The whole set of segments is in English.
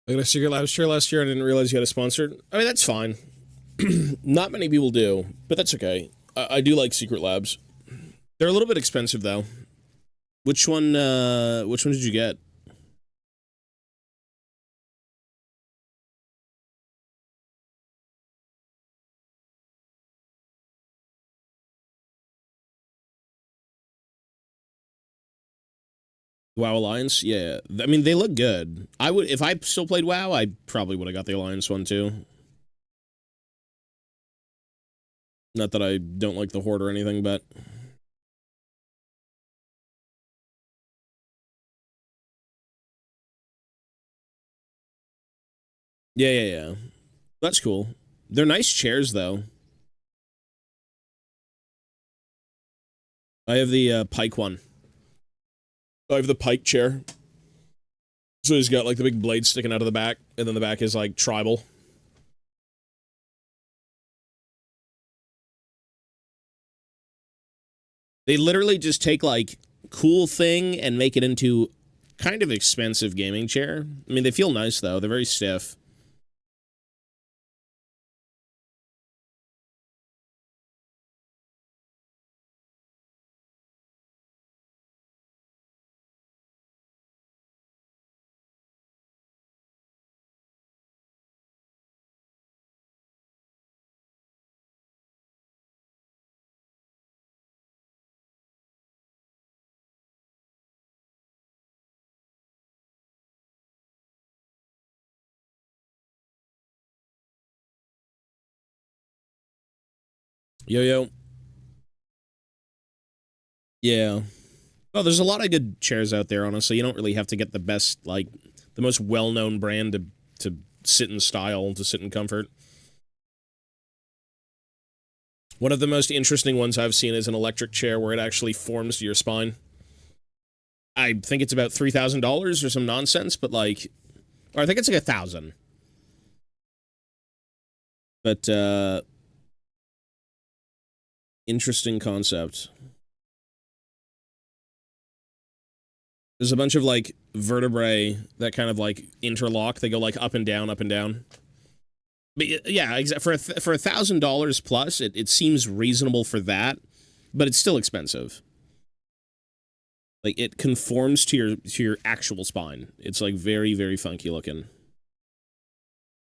I got a Secret Labs chair last year. I didn't realize you had a sponsor. I mean, that's fine. Not many people do, but that's okay. I do like Secret Labs. They're a little bit expensive, though. Which one did you get? WoW Alliance? Yeah. I mean, they look good. I would, if I still played WoW, I probably would have got the Alliance one, too. Not that I don't like the Horde or anything, but... Yeah. That's cool. They're nice chairs, though. I have the Pike one. I have the Pike chair. So he's got, like, the big blade sticking out of the back, and then the back is, like, tribal. They literally just take, like, cool thing and make it into kind of expensive gaming chair. I mean, they feel nice, though. They're very stiff. Yo. Yeah. Oh, there's a lot of good chairs out there, honestly. You don't really have to get the best, like, the most well-known brand to sit in style, to sit in comfort. One of the most interesting ones I've seen is an electric chair where it actually forms to your spine. I think it's about $3,000 or some nonsense, but, like... Or I think it's like $1,000. But, interesting concept. There's a bunch of, like, vertebrae that kind of, like, interlock. They go, like, up and down, up and down. But, yeah, for $1,000 plus, it seems reasonable for that, but it's still expensive. Like, it conforms to your actual spine. It's, like, very, very funky looking.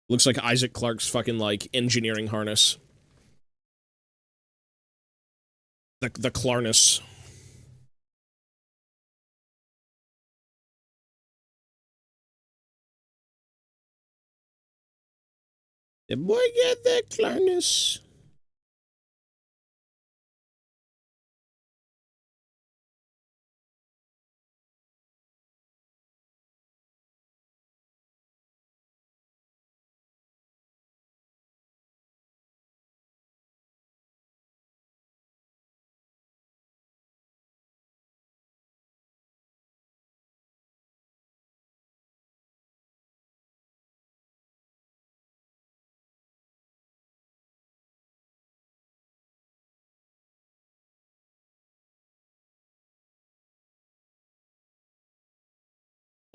Looks like Isaac Clarke's fucking, like, engineering harness. The Clarness. The boy got that Clarness.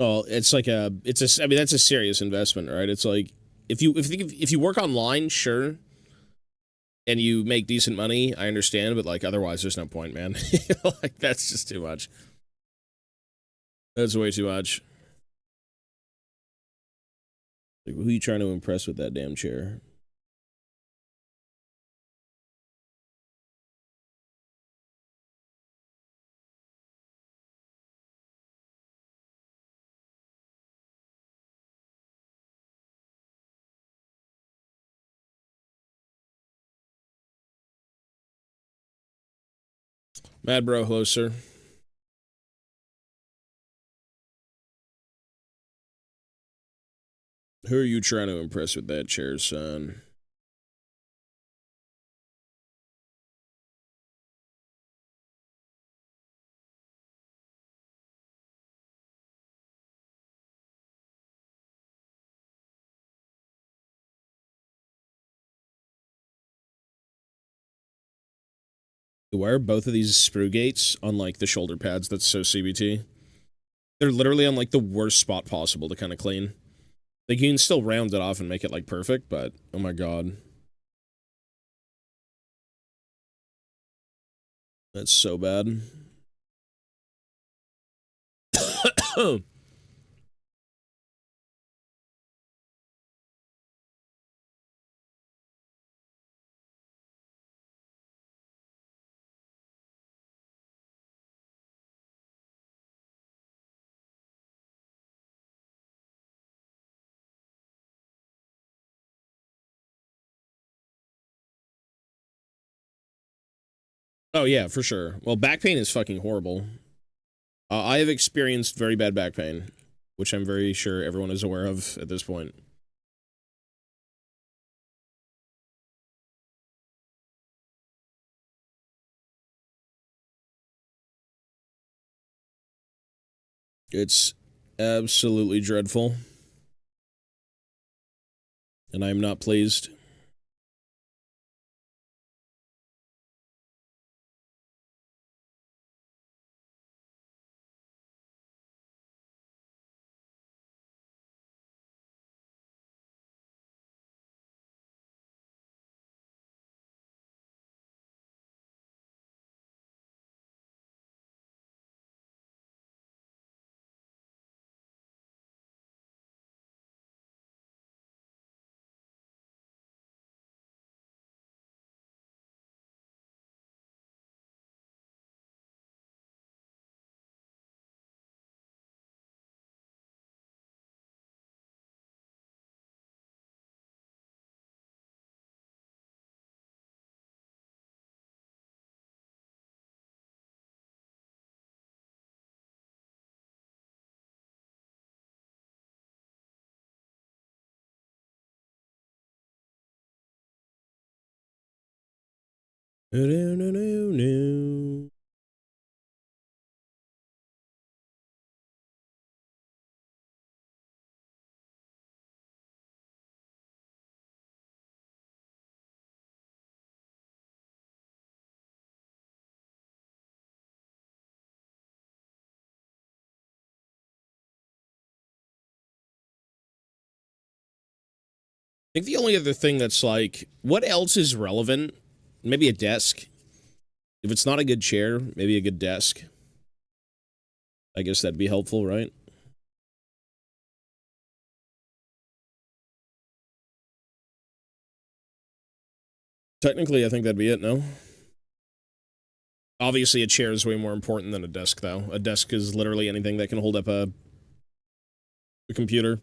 Oh, it's like I mean, that's a serious investment, right? It's like, if you work online, sure, and you make decent money, I understand, but, like, otherwise, there's no point, man. Like, that's just too much. That's way too much. Like, who are you trying to impress with that damn chair? Mad bro, hello, sir. Who are you trying to impress with that chair, son? Why are both of these sprue gates on, like, the shoulder pads? That's so CBT. They're literally on, like, the worst spot possible to kind of clean. Like, you can still round it off and make it, like, perfect, but, oh my god. That's so bad. Oh, yeah, for sure. Well, back pain is fucking horrible. I have experienced very bad back pain, which I'm very sure everyone is aware of at this point. It's absolutely dreadful. And I'm not pleased. No, no, no, no, no. I think the only other thing that's like, what else is relevant? Maybe a desk. If it's not a good chair, maybe a good desk. I guess that'd be helpful, right? Technically, I think that'd be it, no? Obviously, a chair is way more important than a desk, though. A desk is literally anything that can hold up a computer.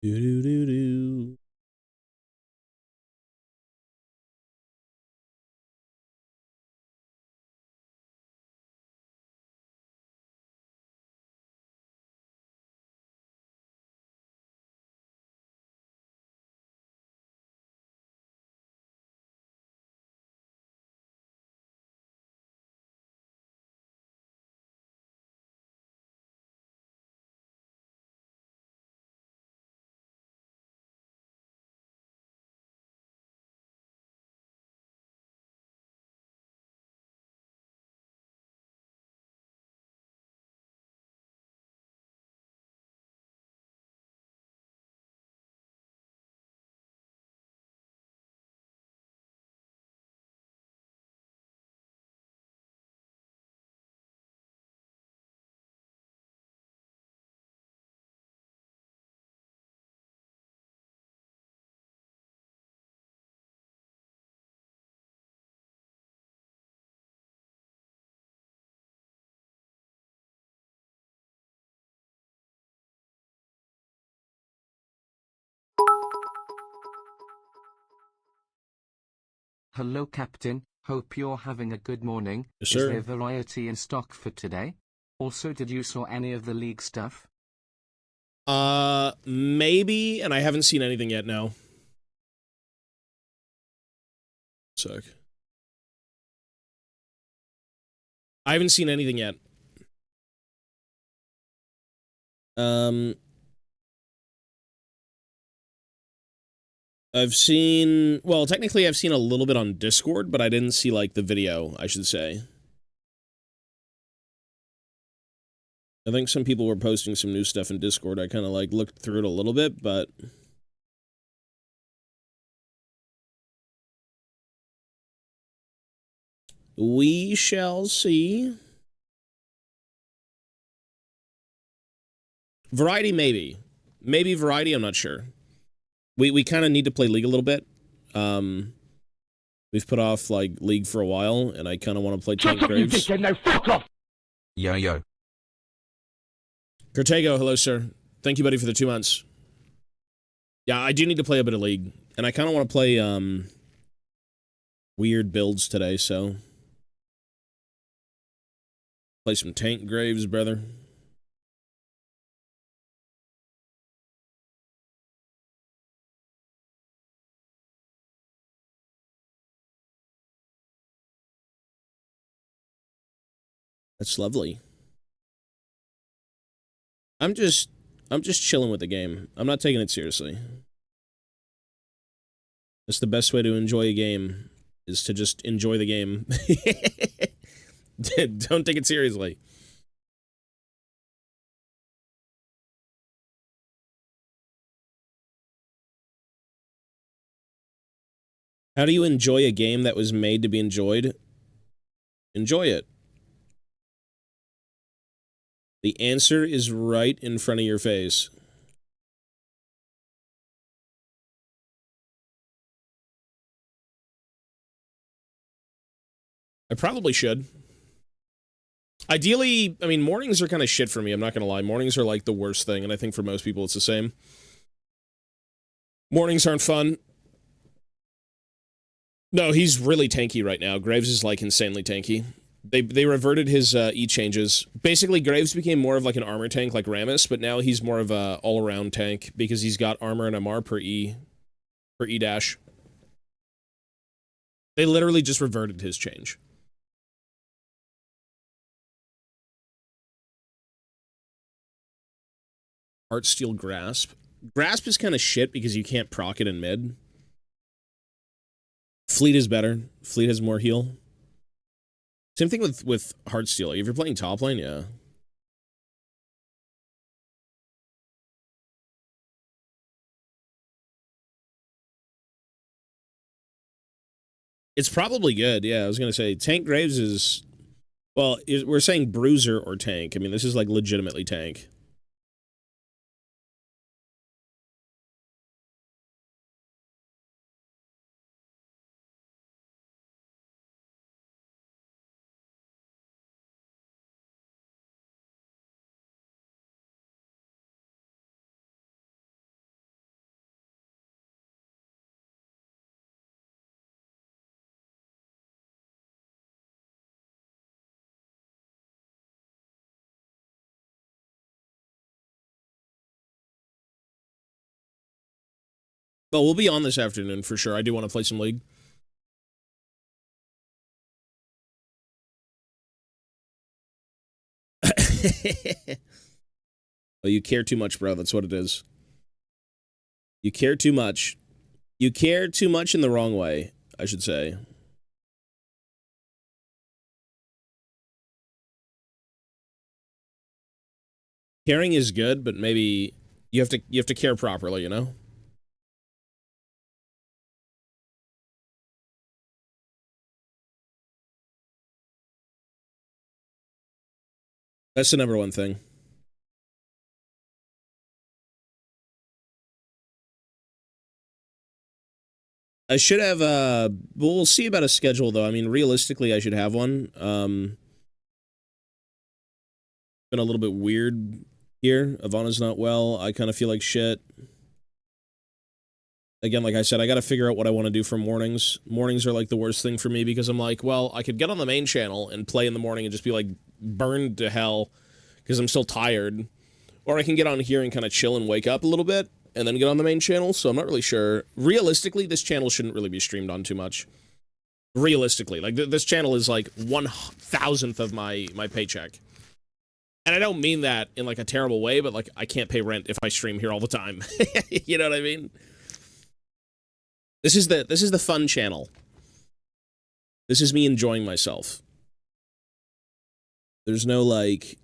Do do do do. Hello Captain, hope you're having a good morning. Yes, Is sir. there variety in stock for today? Also, did you saw any of the league stuff? Maybe, and I haven't seen anything yet, no. Suck. I haven't seen anything yet. I've seen, well, technically I've seen a little bit on Discord, but I didn't see, like, the video, I should say. I think some people were posting some new stuff in Discord. I kind of, like, looked through it a little bit, but... we shall see. Variety, maybe. Maybe Variety, I'm not sure. We kind of need to play League a little bit. We've put off, like, League for a while, and I kind of want to play Tank Graves. No, fuck off! Yo. Cortego, hello, sir. Thank you, buddy, for the 2 months. Yeah, I do need to play a bit of League, and I kind of want to play, weird builds today, so... play some Tank Graves, brother. That's lovely. I'm just chilling with the game. I'm not taking it seriously. That's the best way to enjoy a game, is to just enjoy the game. Don't take it seriously. How do you enjoy a game that was made to be enjoyed? Enjoy it. The answer is right in front of your face. I probably should. Ideally, I mean, mornings are kind of shit for me, I'm not gonna lie. Mornings are like the worst thing, and I think for most people it's the same. Mornings aren't fun. No, he's really tanky right now. Graves is, like, insanely tanky. They reverted his E changes. Basically, Graves became more of, like, an armor tank like Rammus, but now he's more of a all-around tank because he's got armor and MR per E dash. They literally just reverted his change. Heartsteel Grasp. Grasp is kind of shit because you can't proc it in mid. Fleet is better. Fleet has more heal. Same thing with Heartsteel. If you're playing top lane, yeah. It's probably good, yeah. I was gonna say, Tank Graves is... well, we're saying Bruiser or Tank. I mean, this is, like, legitimately Tank. But we'll be on this afternoon for sure. I do want to play some League. Oh, you care too much, bro. That's what it is. You care too much. You care too much in the wrong way, I should say. Caring is good, but maybe you have to care properly, you know? That's the number one thing. I should have, we'll see about a schedule, though. I mean, realistically, I should have one. Been a little bit weird here. Ivana's not well. I kind of feel like shit. Again, like I said, I got to figure out what I want to do for mornings. Mornings are, like, the worst thing for me because I'm like, well, I could get on the main channel and play in the morning and just be, like, burned to hell because I'm still tired. Or I can get on here and kind of chill and wake up a little bit and then get on the main channel, so I'm not really sure. Realistically, this channel shouldn't really be streamed on too much. Realistically. Like, this channel is, like, 1,000th of my paycheck. And I don't mean that in, like, a terrible way, but, like, I can't pay rent if I stream here all the time. You know what I mean? This is the fun channel. This is me enjoying myself. There's no, like...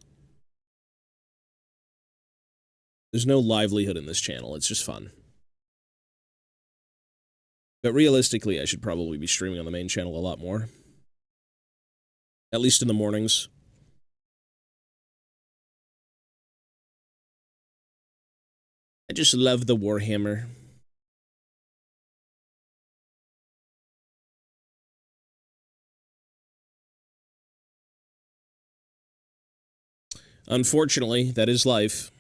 There's no livelihood in this channel. It's just fun. But realistically, I should probably be streaming on the main channel a lot more. At least in the mornings. I just love the Warhammer. Unfortunately, that is life.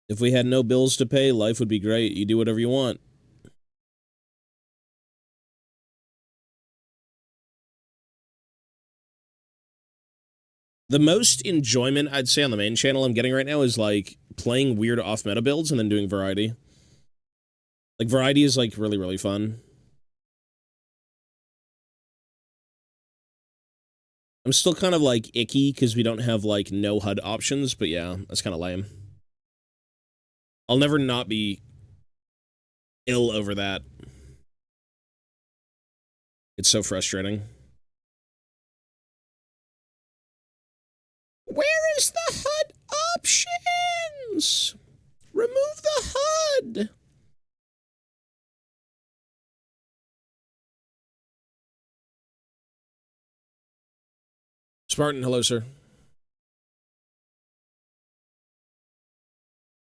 If we had no bills to pay, life would be great. You do whatever you want. The most enjoyment I'd say on the main channel I'm getting right now is, like, playing weird off-meta builds and then doing variety. Like, variety is, like, really, really fun. I'm still kind of, like, icky because we don't have, like, no HUD options, but yeah, that's kind of lame. I'll never not be ill over that. It's so frustrating. Where is the HUD options? Remove the HUD. Spartan, hello, sir.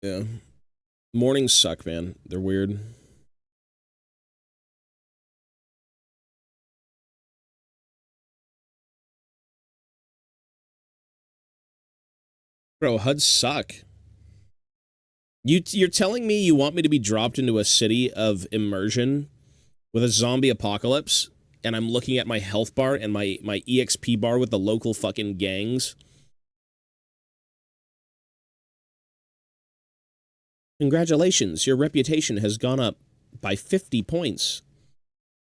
Yeah. Mornings suck, man. They're weird. Bro, HUDs suck. You're telling me you want me to be dropped into a city of immersion with a zombie apocalypse, and I'm looking at my health bar and my EXP bar with the local fucking gangs? Congratulations, your reputation has gone up by 50 points.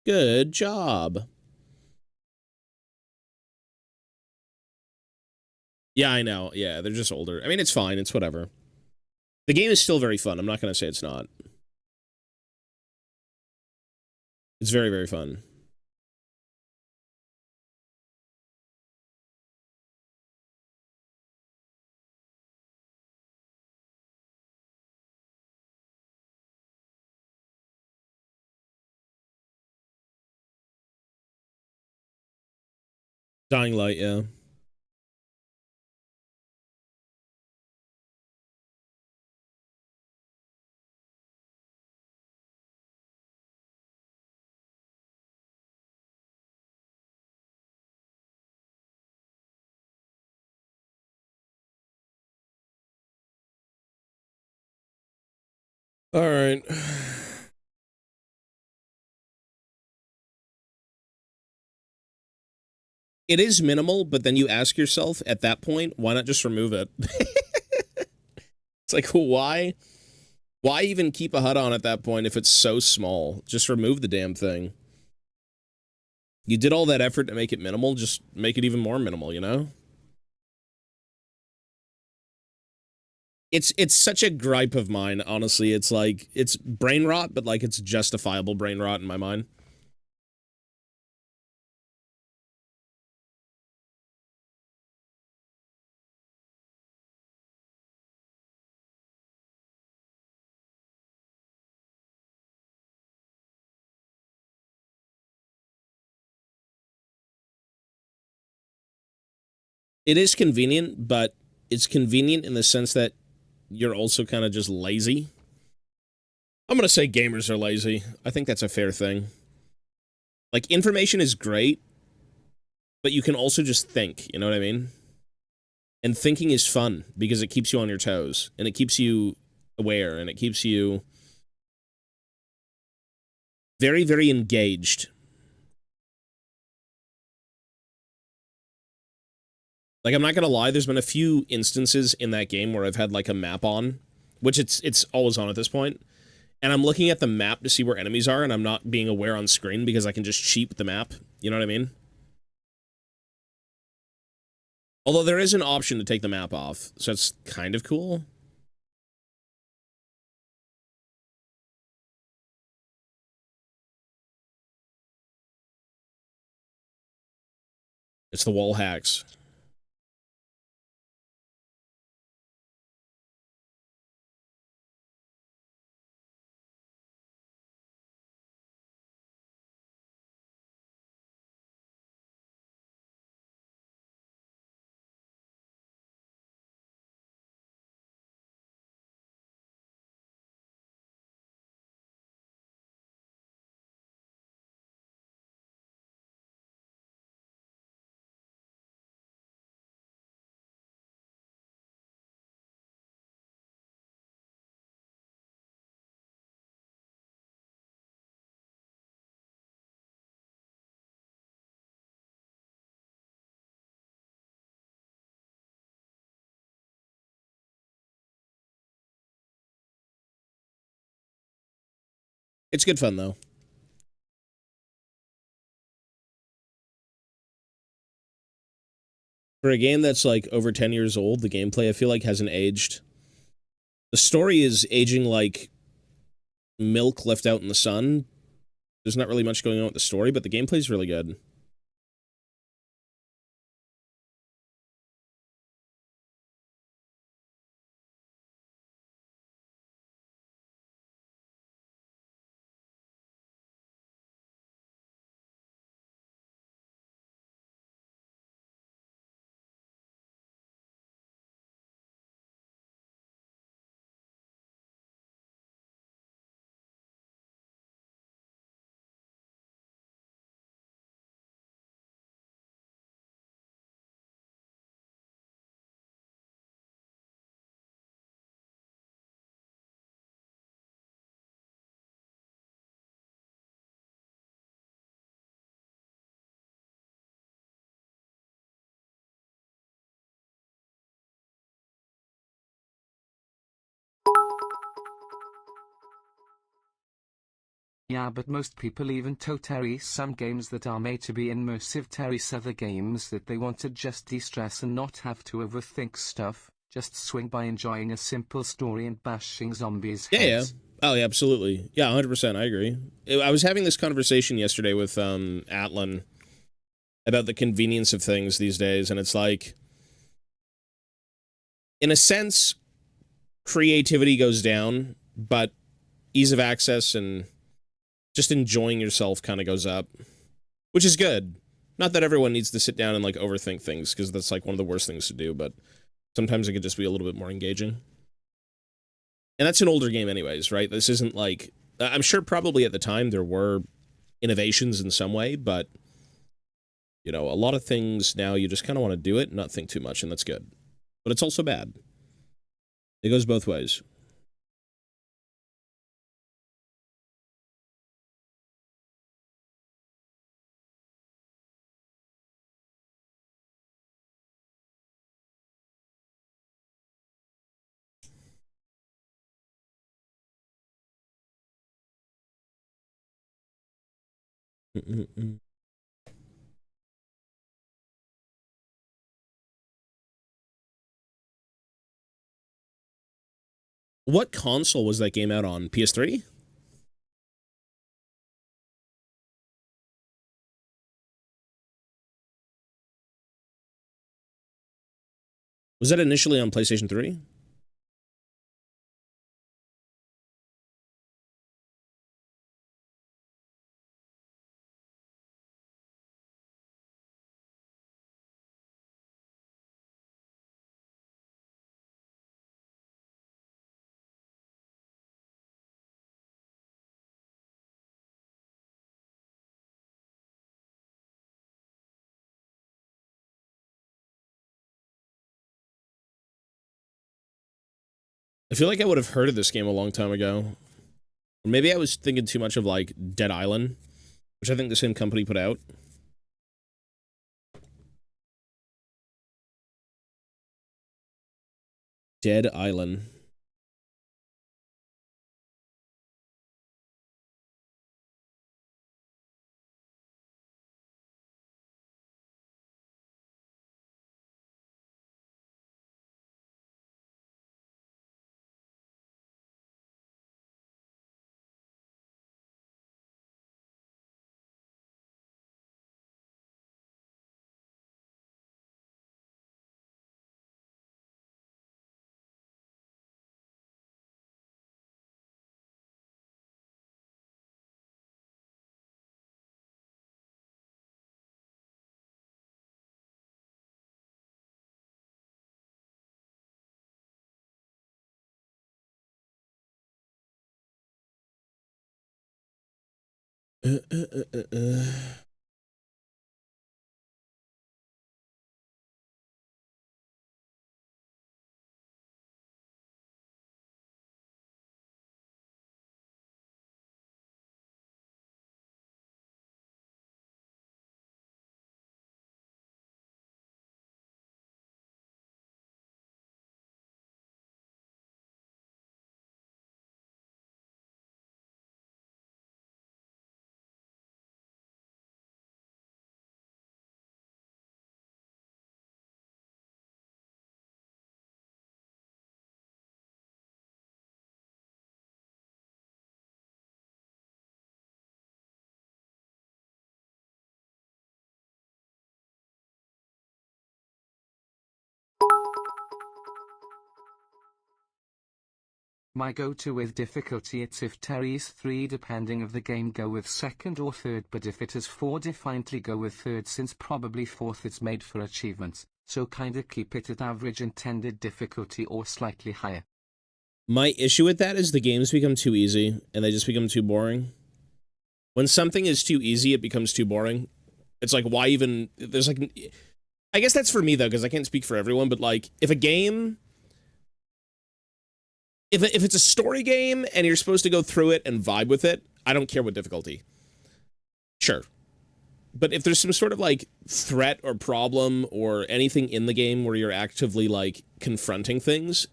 Good job. Yeah, I know. Yeah, they're just older. I mean, it's fine. It's whatever. The game is still very fun. I'm not going to say it's not. It's very, very fun. Dying Light, yeah. All right. It is minimal, but then you ask yourself at that point, why not just remove it? It's like, why? Why even keep a HUD on at that point if it's so small? Just remove the damn thing. You did all that effort to make it minimal, just make it even more minimal, you know? It's such a gripe of mine, honestly. It's like, it's brain rot, but like it's justifiable brain rot in my mind. It is convenient, but it's convenient in the sense that you're also kind of just lazy. I'm going to say gamers are lazy. I think that's a fair thing. Like, information is great, but you can also just think, you know what I mean? And thinking is fun because it keeps you on your toes, and it keeps you aware, and it keeps you very, very engaged. Like, I'm not gonna lie, there's been a few instances in that game where I've had, like, a map on, which it's always on at this point, and I'm looking at the map to see where enemies are, and I'm not being aware on screen because I can just cheap the map, you know what I mean? Although there is an option to take the map off, so it's kind of cool. It's the wall hacks. It's good fun, though. For a game that's, like, over 10 years old, the gameplay, I feel like, hasn't aged. The story is aging like milk left out in the sun. There's not really much going on with the story, but the gameplay's really good. Yeah, but most people even totally some games that are made to be immersive terrace other games that they want to just de-stress and not have to overthink stuff, just swing by enjoying a simple story and bashing zombies' Yeah, yeah. heads. Oh, yeah, absolutely. Yeah, 100%. I agree. I was having this conversation yesterday with Atlan about the convenience of things these days, and it's like, in a sense, creativity goes down, but ease of access and just enjoying yourself kind of goes up, which is good. Not that everyone needs to sit down and, like, overthink things, because that's, like, one of the worst things to do, but sometimes it could just be a little bit more engaging. And that's an older game anyways, right? This isn't like, I'm sure probably at the time there were innovations in some way, but, you know, a lot of things now you just kind of want to do it and not think too much, and that's good. But it's also bad. It goes both ways. Mm-mm-mm. What console was that game out on? PS3? Was that initially on PlayStation 3? I feel like I would have heard of this game a long time ago. Or maybe I was thinking too much of, like, Dead Island, which I think the same company put out. Dead Island. Uh, uh, uh, uh, uh. My go-to with difficulty, it's if Terry's 3 depending of the game, go with second or third, but if it is 4 definitely go with third, since probably fourth it's made for achievements, so kinda keep it at average intended difficulty or slightly higher. My issue with that is the games become too easy, and they just become too boring. When something is too easy, it becomes too boring. It's like, why even... There's like... I guess that's for me, though, because I can't speak for everyone, but, like, if a game... If it's a story game and you're supposed to go through it and vibe with it, I don't care what difficulty. Sure. But if there's some sort of, like, threat or problem or anything in the game where you're actively, like, confronting things,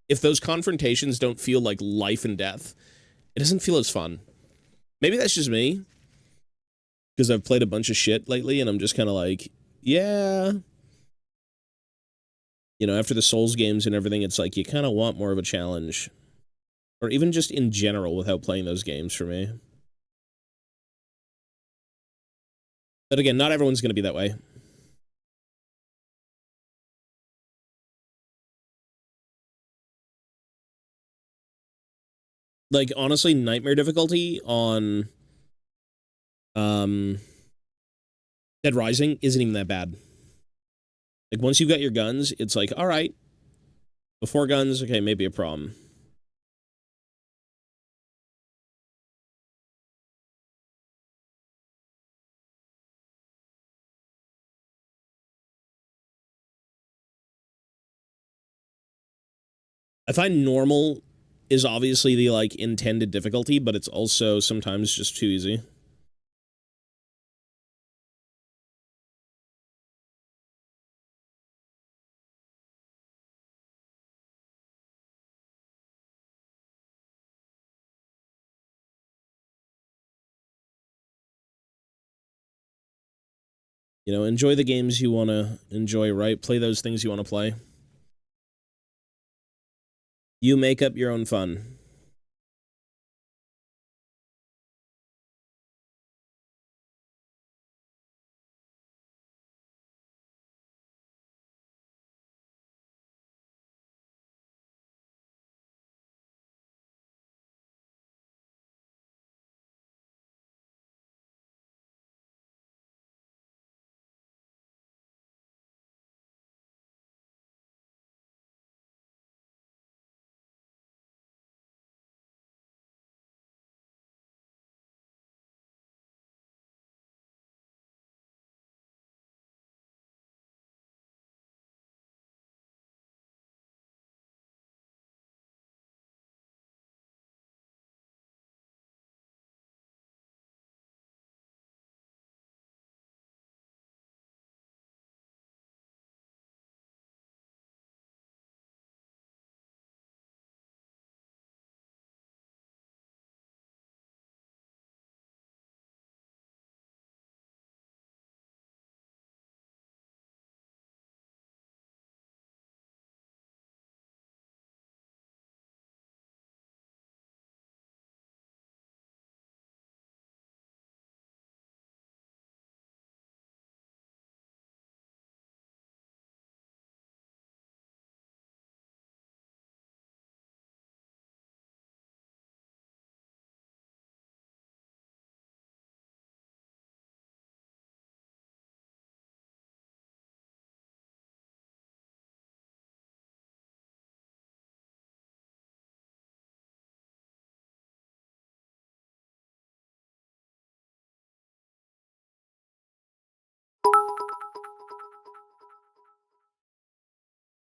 if those confrontations don't feel like life and death, it doesn't feel as fun. Maybe that's just me, because I've played a bunch of shit lately, and I'm just kind of like, yeah. You know, after the Souls games and everything, it's like you kind of want more of a challenge. Or even just in general without playing those games for me. But again, not everyone's going to be that way. Like, honestly, nightmare difficulty on Dead Rising isn't even that bad. Like, once you've got your guns, it's like, all right. Before guns, okay, maybe a problem. I find normal is obviously the, like, intended difficulty, but it's also sometimes just too easy. You know, enjoy the games you want to enjoy, right? Play those things you want to play. You make up your own fun.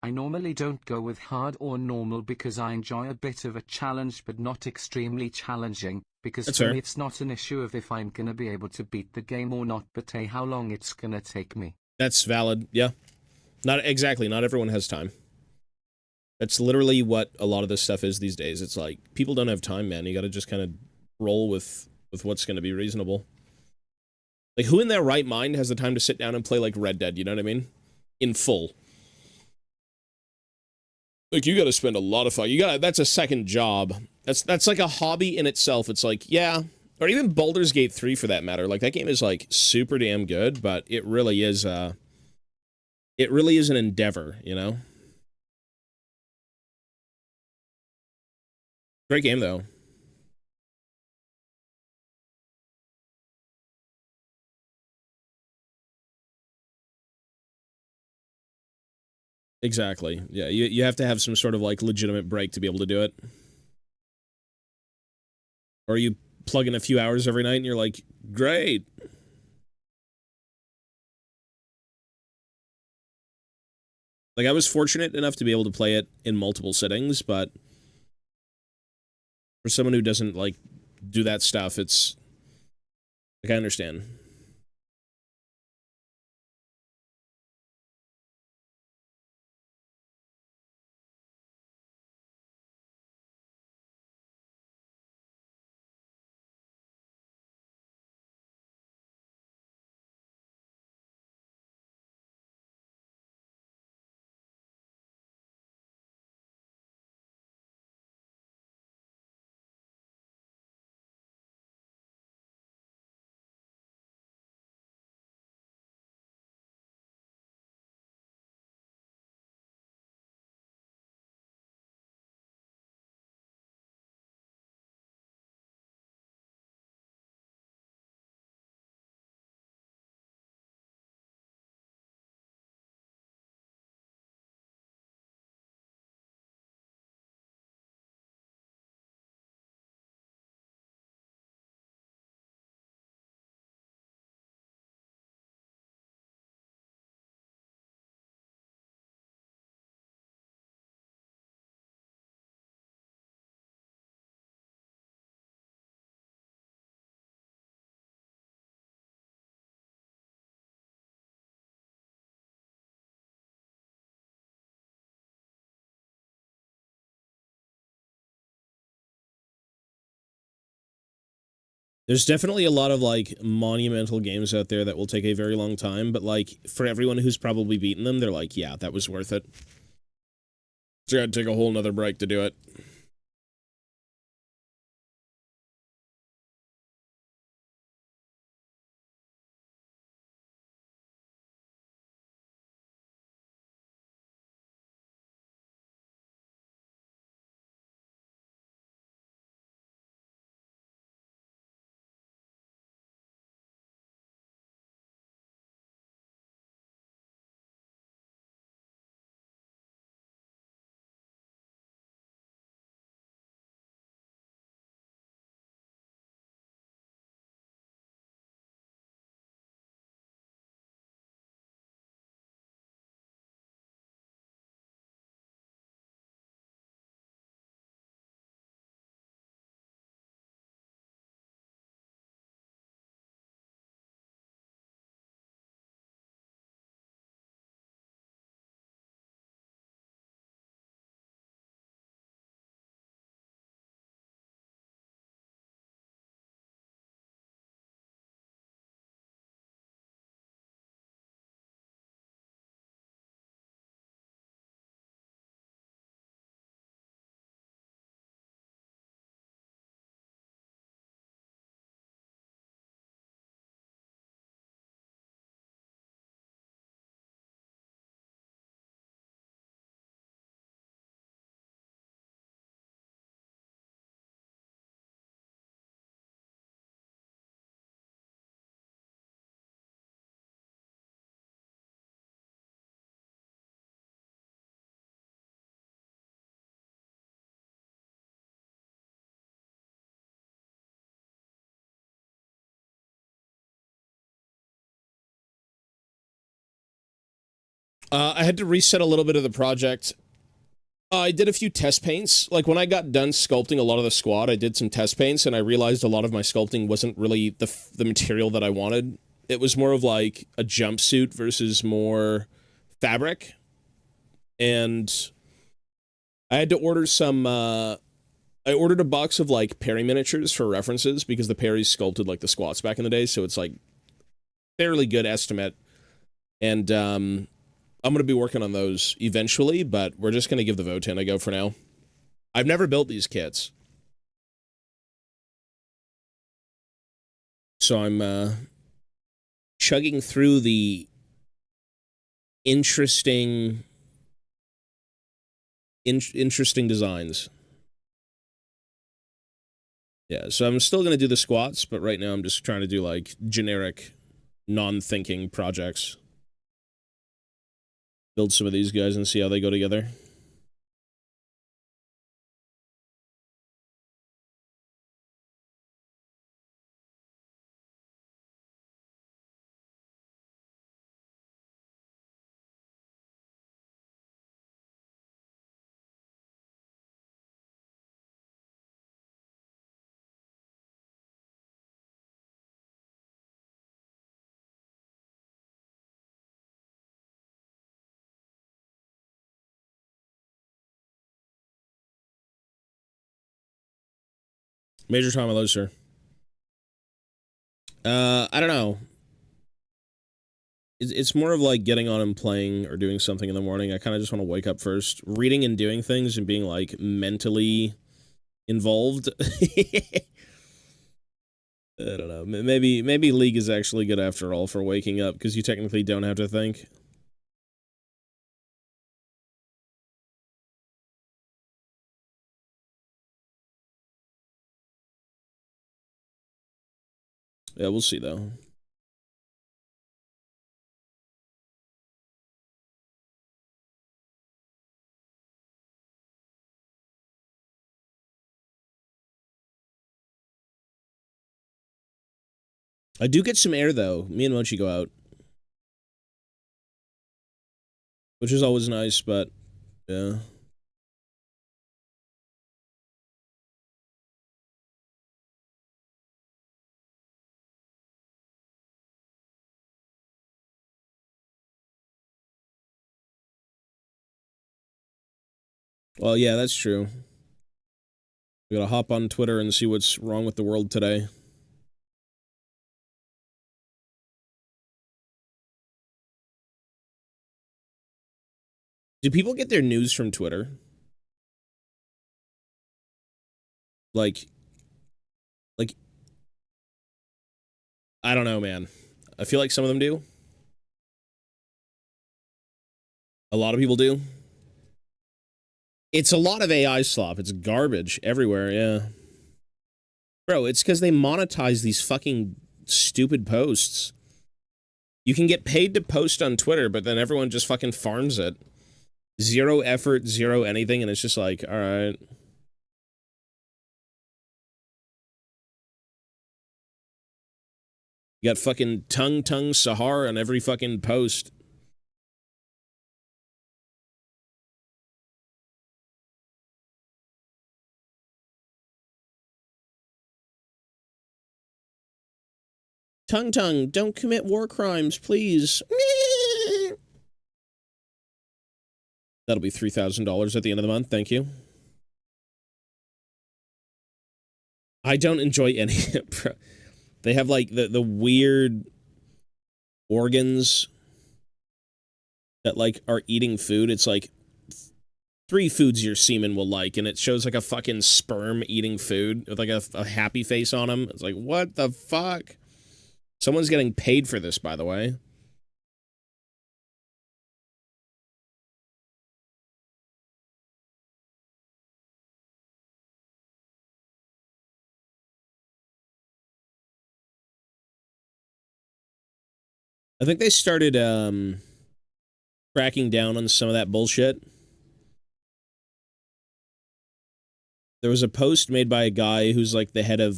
I normally don't go with hard or normal because I enjoy a bit of a challenge but not extremely challenging, because That's for fair. me it's not an issue of if I'm gonna be able to beat the game or not, but how long it's gonna take me. That's valid. Yeah. Not exactly. Not everyone has time. That's literally what a lot of this stuff is these days. It's like people don't have time, man. You got to just kind of roll with what's going to be reasonable. Like, who in their right mind has the time to sit down and play like Red Dead? You know what I mean? In full. Like, you got to spend a lot of fun. You got that's a second job. That's like a hobby in itself. It's like, yeah, or even Baldur's Gate 3 for that matter. Like, that game is like super damn good, but it really is an endeavor, you know? Great game though. Exactly. Yeah, you have to have some sort of like legitimate break to be able to do it. Or you plug in a few hours every night and you're like, great. Like, I was fortunate enough to be able to play it in multiple sittings, but for someone who doesn't like do that stuff, it's like, I understand. There's definitely a lot of, like, monumental games out there that will take a very long time, but, like, for everyone who's probably beaten them, they're like, yeah, that was worth it. So I gotta take a whole nother break to do it. I had to reset a little bit of the project. I did a few test paints. Like, when I got done sculpting a lot of the squad, I did some test paints, and I realized a lot of my sculpting wasn't really the material that I wanted. It was more of, like, a jumpsuit versus more fabric. And I had to order some, I ordered a box of, like, Perry miniatures for references, because the Perrys sculpted, like, the squats back in the day, so it's, like, fairly good estimate. And, I'm gonna be working on those eventually, but we're just gonna give the Votan a go for now. I've never built these kits. So I'm, chugging through the interesting designs. Yeah, so I'm still gonna do the squats, but right now I'm just trying to do, like, generic, non-thinking projects. Build some of these guys and see how they go together. Major Tom, hello, sir. I don't know. It's more of like getting on and playing or doing something in the morning. I kind of just want to wake up first, reading and doing things and being, like, mentally involved. I don't know. Maybe League is actually good after all for waking up, because you technically don't have to think. Yeah, we'll see though. I do get some air though. Me and Mochi go out, which is always nice, but yeah. Well, yeah, that's true. We gotta hop on Twitter and see what's wrong with the world today. Do people get their news from Twitter? Like, I don't know, man. I feel like some of them do. A lot of people do. It's a lot of AI slop. It's garbage everywhere, yeah. Bro, it's because they monetize these fucking stupid posts. You can get paid to post on Twitter, but then everyone just fucking farms it. Zero effort, zero anything, and it's just like, alright. You got fucking tongue Sahar on every fucking post. Tongue, don't commit war crimes, please. That'll be $3,000 at the end of the month, thank you. I don't enjoy any. They have like the weird organs that like are eating food. It's like 3 foods your semen will like, and it shows like a fucking sperm eating food with like a happy face on him. It's like, what the fuck? Someone's getting paid for this, by the way. I think they started cracking down on some of that bullshit. There was a post made by a guy who's like the head of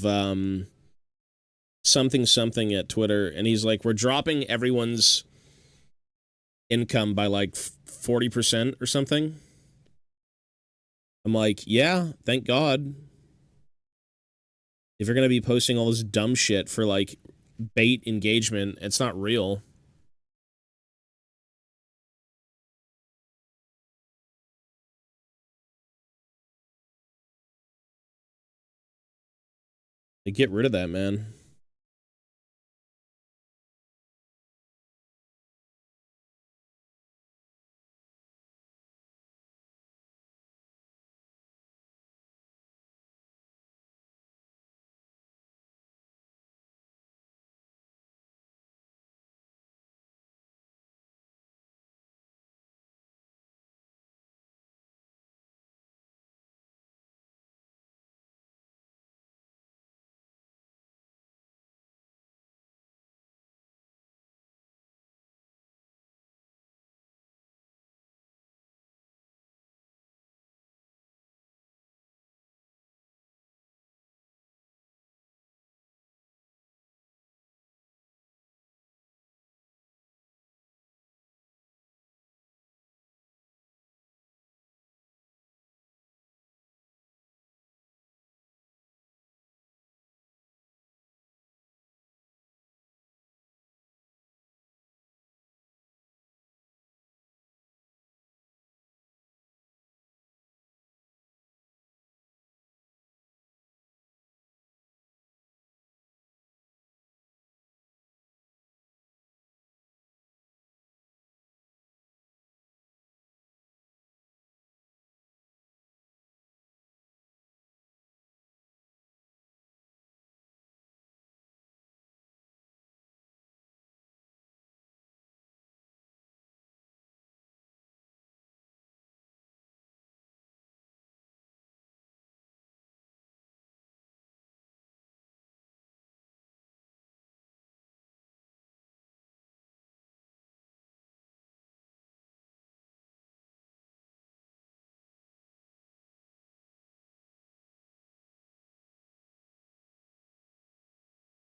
something at Twitter, and he's like, we're dropping everyone's income by like 40% or something. I'm like, yeah, thank God. If you're gonna be posting all this dumb shit for like bait engagement, it's not real. Like, get rid of that, man.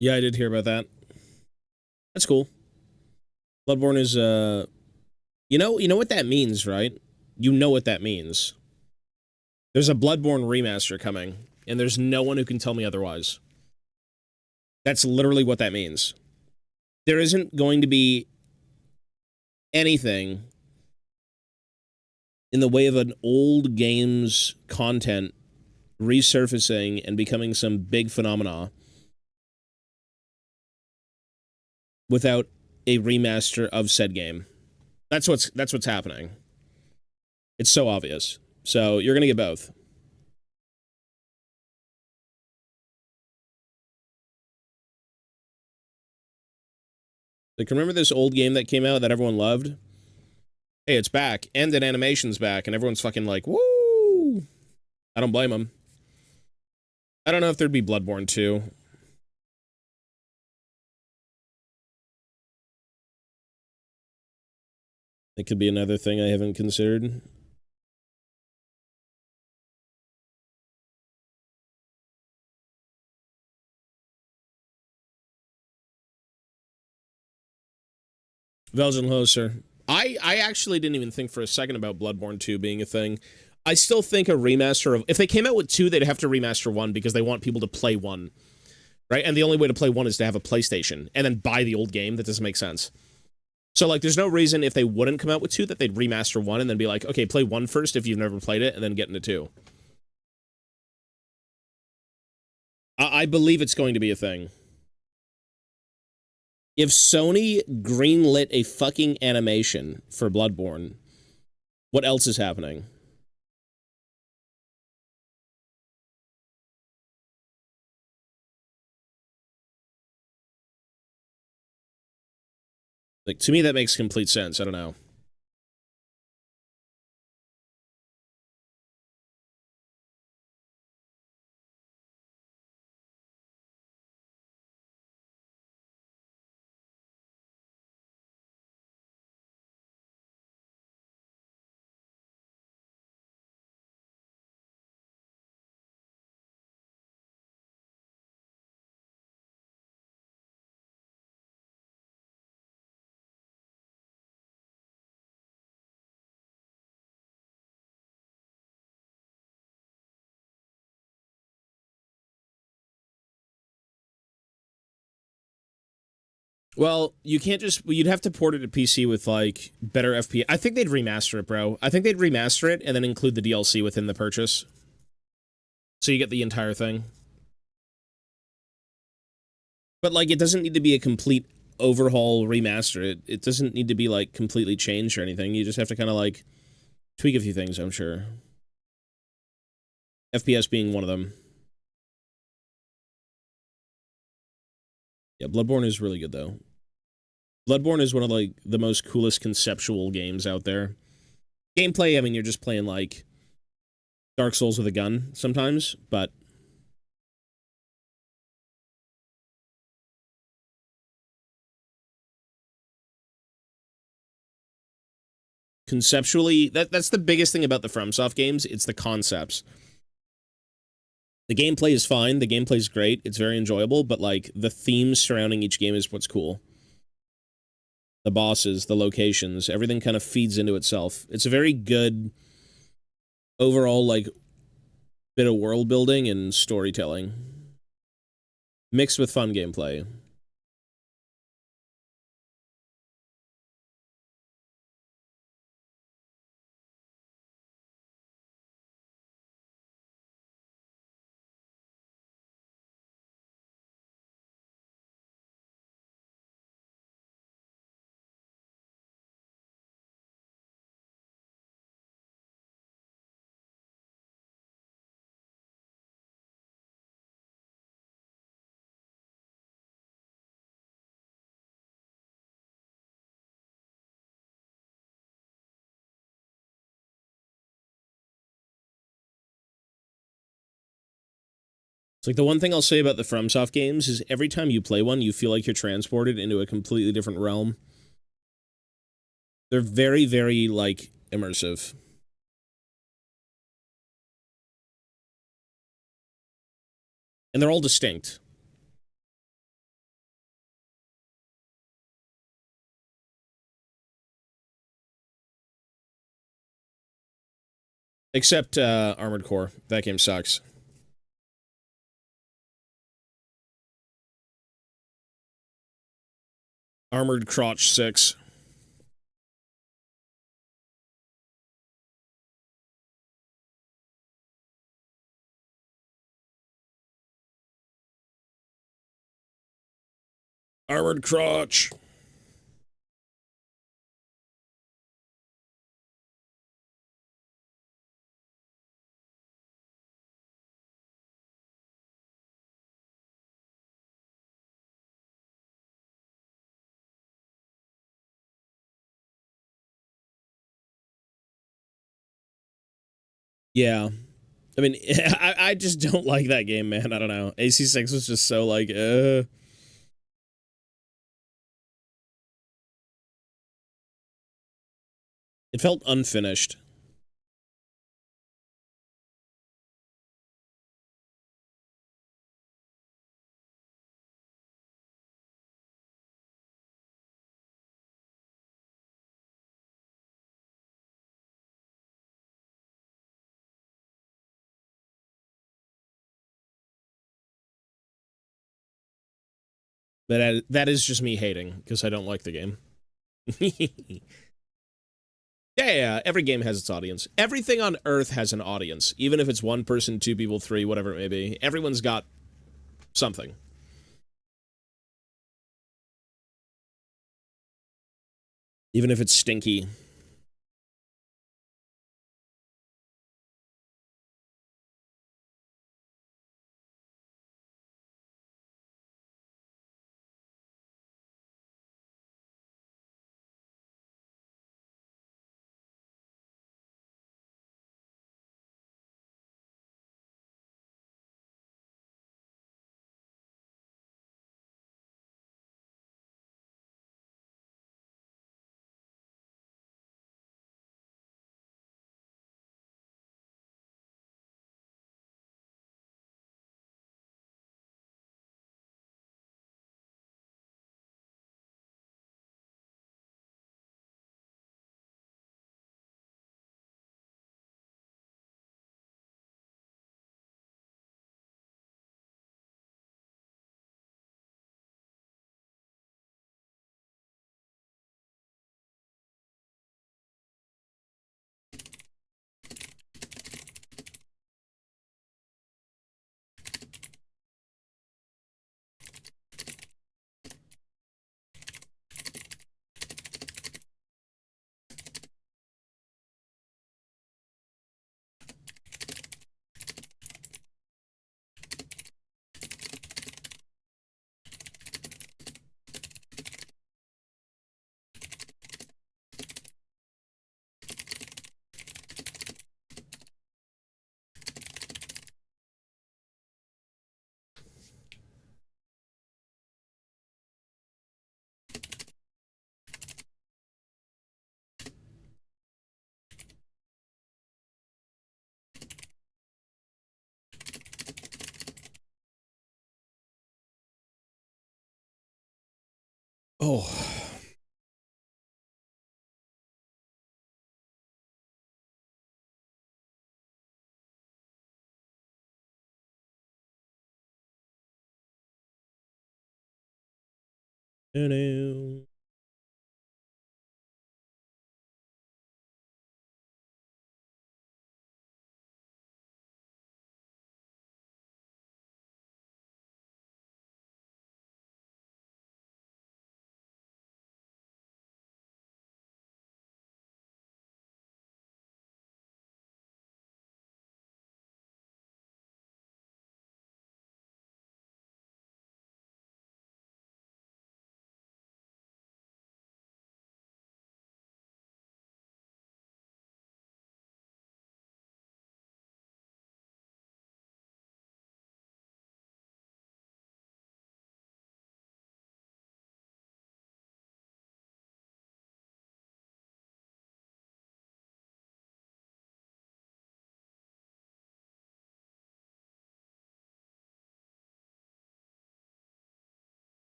Yeah, I did hear about that. That's cool. Bloodborne is you know what that means, right? You know what that means. There's a Bloodborne remaster coming, and there's no one who can tell me otherwise. That's literally what that means. There isn't going to be anything in the way of an old game's content resurfacing and becoming some big phenomena without a remaster of said game. That's what's happening. It's so obvious. So you're going to get both. Like, remember this old game that came out that everyone loved? Hey, it's back, and that animation's back, and everyone's fucking like, woo! I don't blame them. I don't know if there'd be Bloodborne 2. It could be another thing I haven't considered. Belgian Hoser. I actually didn't even think for a second about Bloodborne 2 being a thing. I still think a remaster of... If they came out with 2, they'd have to remaster 1 because they want people to play 1. Right? And the only way to play 1 is to have a PlayStation and then buy the old game. That doesn't make sense. So, like, there's no reason if they wouldn't come out with 2 that they'd remaster 1 and then be like, okay, play 1 first if you've never played it, and then get into 2. I believe it's going to be a thing. If Sony greenlit a fucking animation for Bloodborne, what else is happening? Like, to me, that makes complete sense. I don't know. Well, you can't just... You'd have to port it to PC with, like, better FPS. I think they'd remaster it, bro. I think they'd remaster it and then include the DLC within the purchase. So you get the entire thing. But, like, it doesn't need to be a complete overhaul remaster. It doesn't need to be, like, completely changed or anything. You just have to kind of, like, tweak a few things, I'm sure. FPS being one of them. Yeah, Bloodborne is really good, though. Bloodborne is one of, like, the most coolest conceptual games out there. Gameplay, I mean, you're just playing, like, Dark Souls with a gun sometimes, but... Conceptually, that's the biggest thing about the FromSoft games. It's the concepts. The gameplay is fine. The gameplay is great. It's very enjoyable, but, like, the themes surrounding each game is what's cool. The bosses, the locations, everything kind of feeds into itself. It's a very good overall, like, bit of world building and storytelling mixed with fun gameplay. It's like the one thing I'll say about the FromSoft games is every time you play one, you feel like you're transported into a completely different realm. They're very, very, like, immersive. And they're all distinct. Except Armored Core. That game sucks. Armored Crotch 6. Armored Crotch. Yeah. I mean, I just don't like that game, man. I don't know. AC6 was just so like, It felt unfinished. That is just me hating, because I don't like the game. Yeah, every game has its audience. Everything on Earth has an audience. Even if it's one person, two people, three, whatever it may be. Everyone's got something. Even if it's stinky. Oh.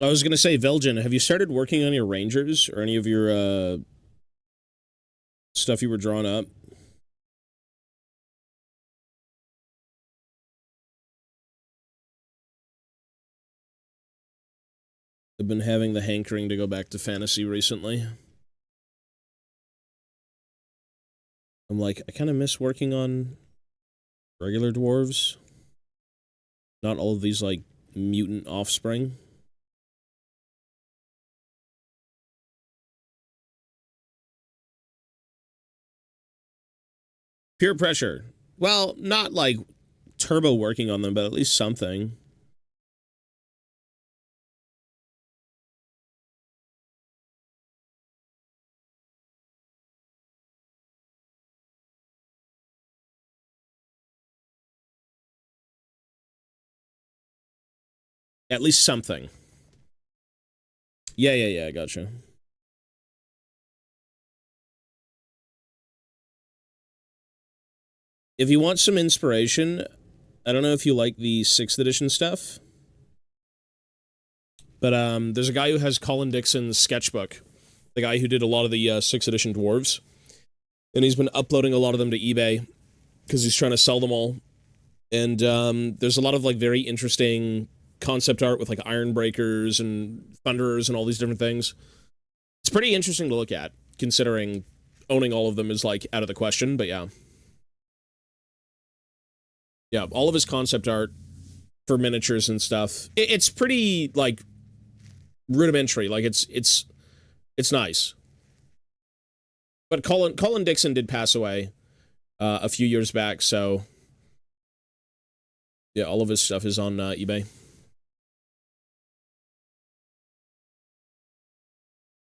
I was gonna say, Velgen, have you started working on your Rangers or any of your stuff you were drawing up? I've been having the hankering to go back to fantasy recently. I'm like, I kind of miss working on regular dwarves. Not all of these, like, mutant offspring. Peer pressure. Well, not like turbo working on them, but at least something. At least something. Yeah, gotcha. If you want some inspiration, I don't know if you like the 6th edition stuff, but there's a guy who has Colin Dixon's sketchbook, the guy who did a lot of the 6th edition dwarves, and he's been uploading a lot of them to eBay because he's trying to sell them all. And there's a lot of like very interesting concept art with like iron breakers and thunderers and all these different things. It's pretty interesting to look at, considering owning all of them is like out of the question, but yeah. Yeah, all of his concept art for miniatures and stuff. It's pretty like rudimentary. Like it's nice. But Colin Dixon did pass away a few years back, so yeah, all of his stuff is on eBay.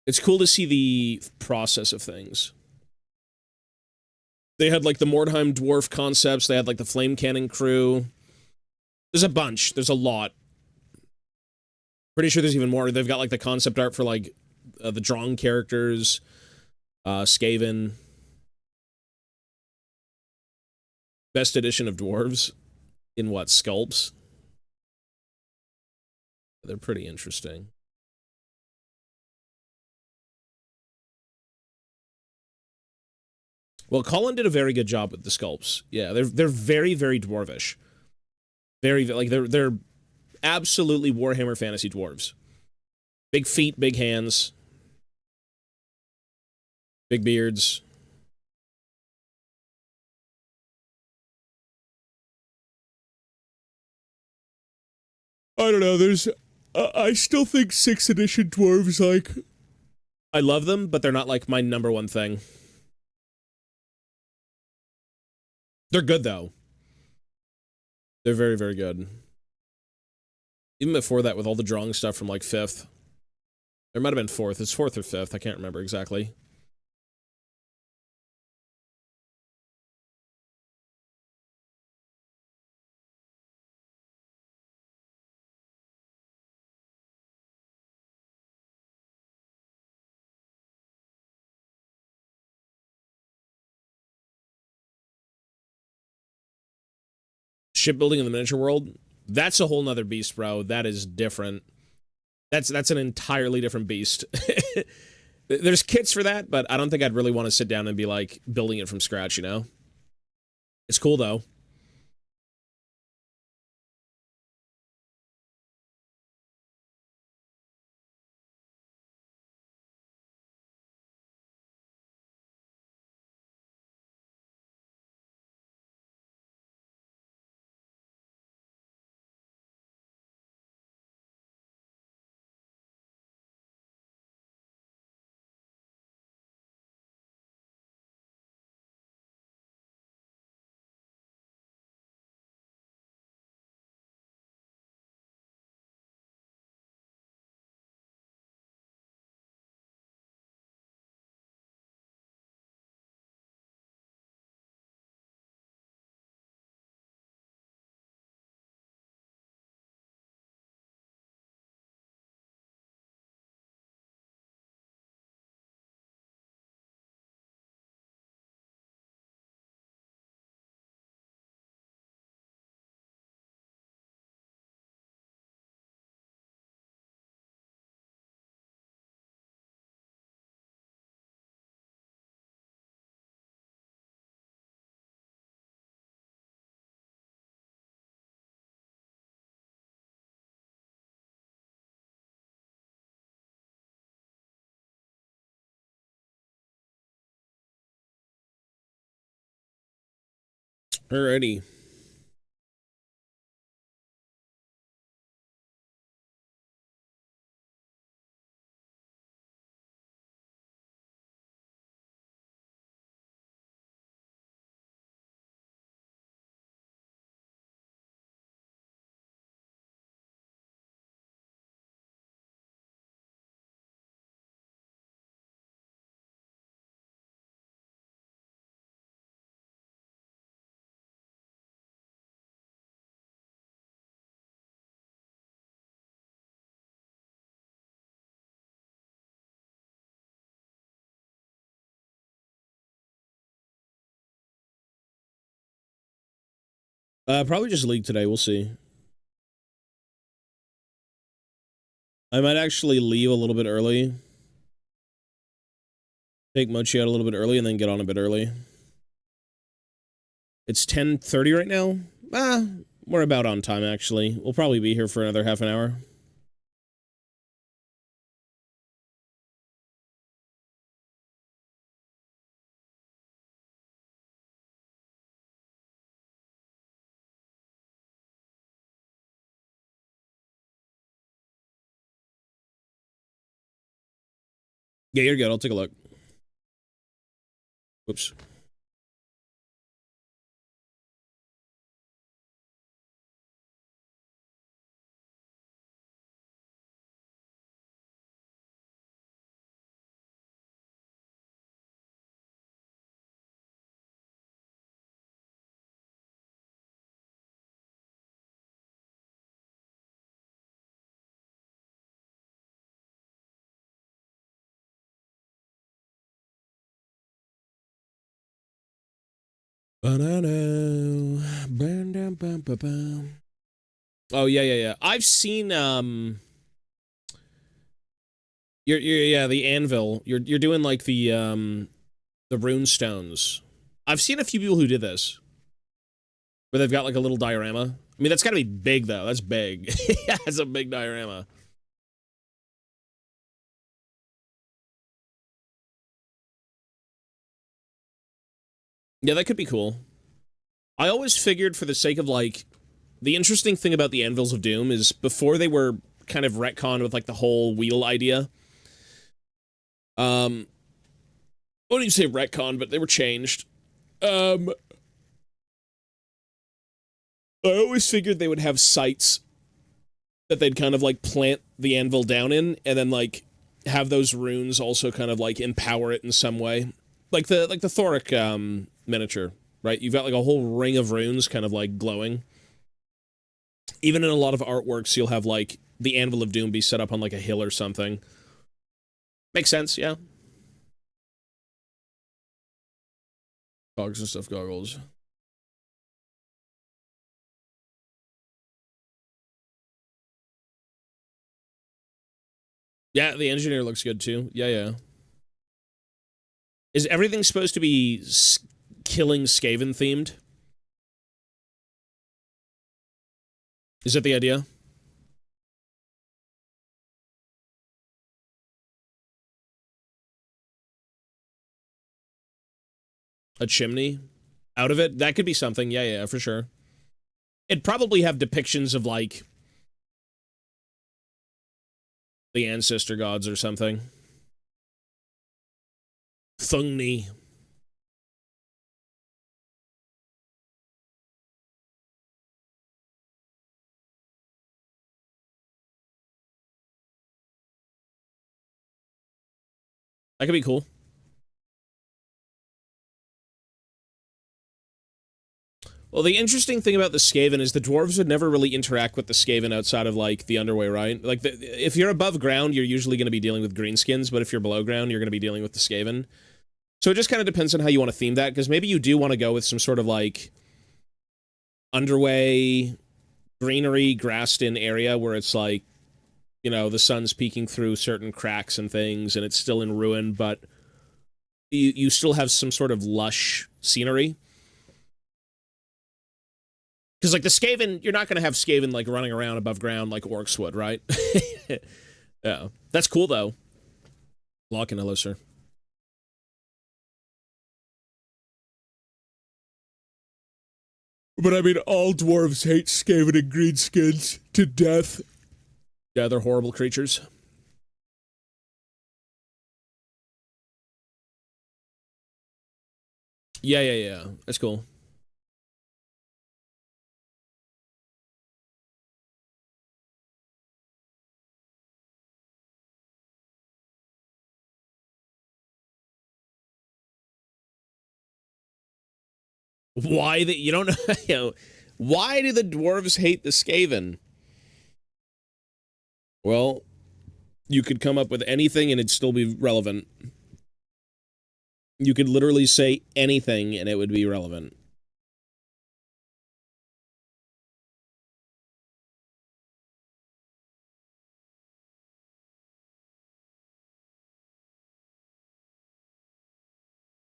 It's cool to see the process of things. They had like the Mordheim dwarf concepts. They had like the flame cannon crew. There's a bunch. There's a lot. Pretty sure there's even more. They've got like the concept art for like the drawn characters, Skaven. Best edition of dwarves in what, sculpts? They're pretty interesting. Well, Colin did a very good job with the sculpts. Yeah, they're very, very dwarvish. Very, like, they're absolutely Warhammer Fantasy dwarves. Big feet, big hands, big beards. I don't know, there's... I still think 6th edition dwarves, like... I love them, but they're not, like, my number one thing. They're good, though. They're very, very good. Even before that, with all the drawing stuff from, like, 5th. There might have been 4th. It's 4th or 5th. I can't remember exactly. Shipbuilding in the miniature world, that's a whole nother beast, bro. That is different. That's an entirely different beast. There's kits for that, but I don't think I'd really want to sit down and be like building it from scratch, you know? It's cool though. Alrighty. Probably just League today, we'll see. I might actually leave a little bit early. Take Mochi out a little bit early and then get on a bit early. It's 10:30 right now. We're about on time, actually. We'll probably be here for another half an hour. Yeah, you're good. I'll take a look. Whoops. Oh yeah. I've seen yeah, the anvil. You're doing like the rune stones. I've seen a few people who did this. Where they've got like a little diorama. I mean, that's gotta be big though. That's big. Yeah, it's a big diorama. Yeah, that could be cool. I always figured for the sake of like, the interesting thing about the Anvils of Doom is before they were kind of retconned with like the whole wheel idea. I wouldn't even say retcon, but they were changed. I always figured they would have sites that they'd kind of like plant the anvil down in, and then like have those runes also kind of like empower it in some way, like the Thoric miniature, right? You've got like a whole ring of runes kind of like glowing. Even in a lot of artworks, you'll have like the Anvil of Doom be set up on like a hill or something. Makes sense, yeah. Dogs and stuff goggles. Yeah, the engineer looks good too. Yeah. Is everything supposed to be killing Skaven themed? Is that the idea? A chimney out of it? That could be something. Yeah, for sure. It'd probably have depictions of like the ancestor gods or something. Thungni. That could be cool. Well, the interesting thing about the Skaven is the dwarves would never really interact with the Skaven outside of, like, the underway, right? Like, if you're above ground, you're usually going to be dealing with greenskins, but if you're below ground, you're going to be dealing with the Skaven. So it just kind of depends on how you want to theme that, because maybe you do want to go with some sort of, like, underway, greenery, grassed-in area where it's, like, you know, the sun's peeking through certain cracks and things, and it's still in ruin, but you still have some sort of lush scenery. Because, like, the Skaven, you're not going to have Skaven, like, running around above ground like orcs would, right? Yeah. That's cool, though. Lock and hello, sir. But, I mean, all dwarves hate Skaven and greenskins to death. Yeah, they're horrible creatures. Yeah. That's cool. Why the you don't know, you know, why do the dwarves hate the Skaven? Well, you could come up with anything and it'd still be relevant. You could literally say anything and it would be relevant.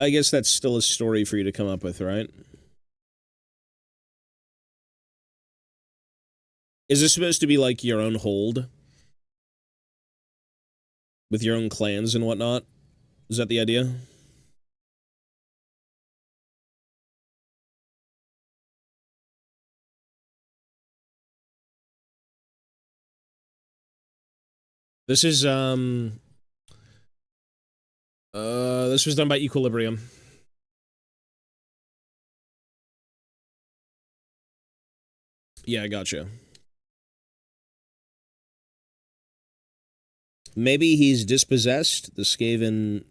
I guess that's still a story for you to come up with, right? Is this supposed to be like your own hold? With your own clans and whatnot? Is that the idea? This is, this was done by Equilibrium. Yeah, I gotcha. Maybe he's dispossessed. The Skaven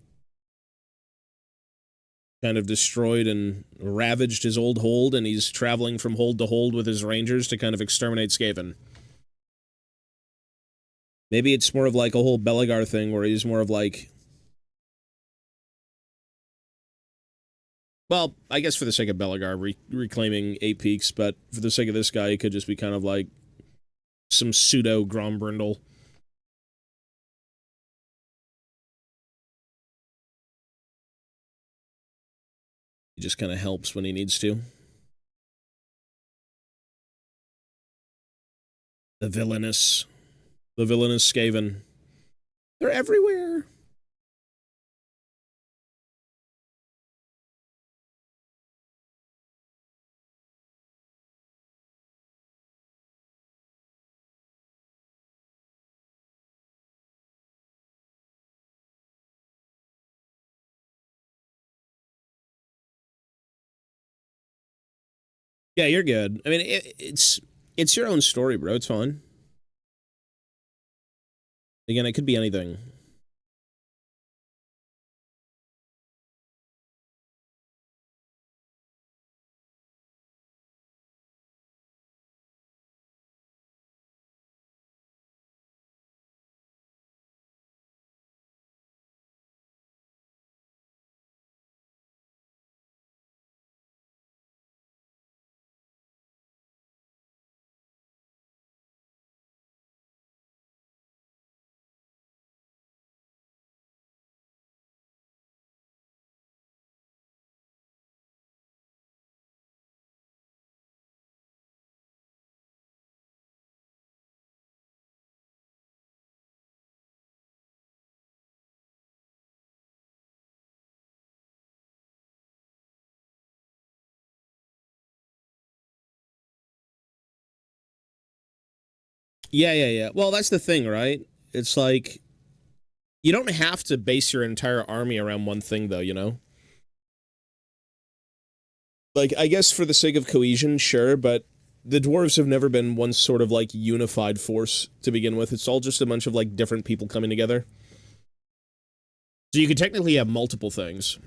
kind of destroyed and ravaged his old hold, and he's traveling from hold to hold with his rangers to kind of exterminate Skaven. Maybe it's more of like a whole Belegar thing where he's more of like... Well, I guess for the sake of Belegar, reclaiming 8 peaks, but for the sake of this guy, it could just be kind of like some pseudo Grombrindle. He just kind of helps when he needs to. The villainous Skaven. They're everywhere. Yeah, you're good. I mean, it's your own story, bro. It's fine. Again, it could be anything. Yeah. Well, that's the thing, right? It's like, you don't have to base your entire army around one thing, though, you know? Like, I guess for the sake of cohesion, sure, but the dwarves have never been one sort of, like, unified force to begin with. It's all just a bunch of, like, different people coming together. So you could technically have multiple things.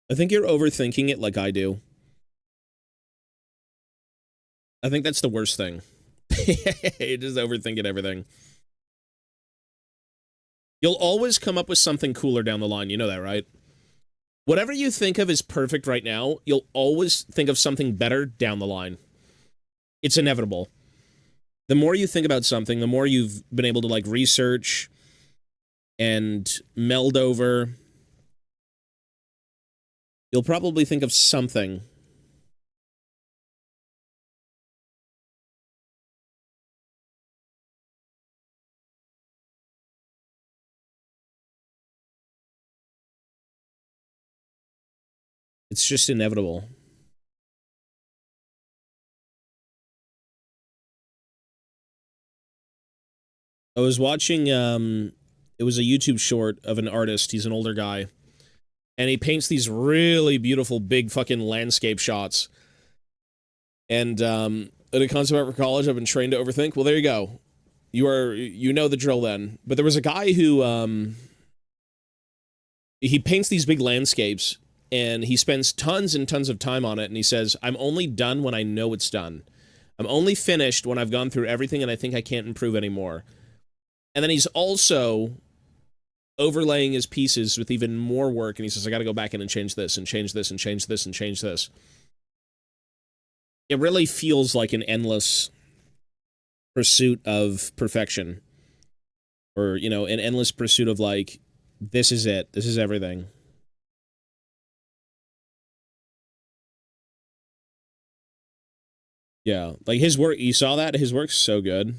I think you're overthinking it like I do. I think that's the worst thing. You're just overthinking everything. You'll always come up with something cooler down the line. You know that, right? Whatever you think of as perfect right now, you'll always think of something better down the line. It's inevitable. The more you think about something, the more you've been able to, like, research and meld over, you'll probably think of something. It's just inevitable. I was watching, it was a YouTube short of an artist. He's an older guy. And he paints these really beautiful, big fucking landscape shots. And, at a concept art for college, I've been trained to overthink. Well, there you go. You know the drill then. But there was a guy who, he paints these big landscapes, and he spends tons and tons of time on it, and he says, I'm only done when I know it's done. I'm only finished when I've gone through everything and I think I can't improve anymore. And then he's also overlaying his pieces with even more work, and he says, I gotta go back in and change this, and change this, and change this, and change this. It really feels like an endless pursuit of perfection. or, you know, an endless pursuit of like, this is it, this is everything. Yeah, like his work, you saw that? His work's so good.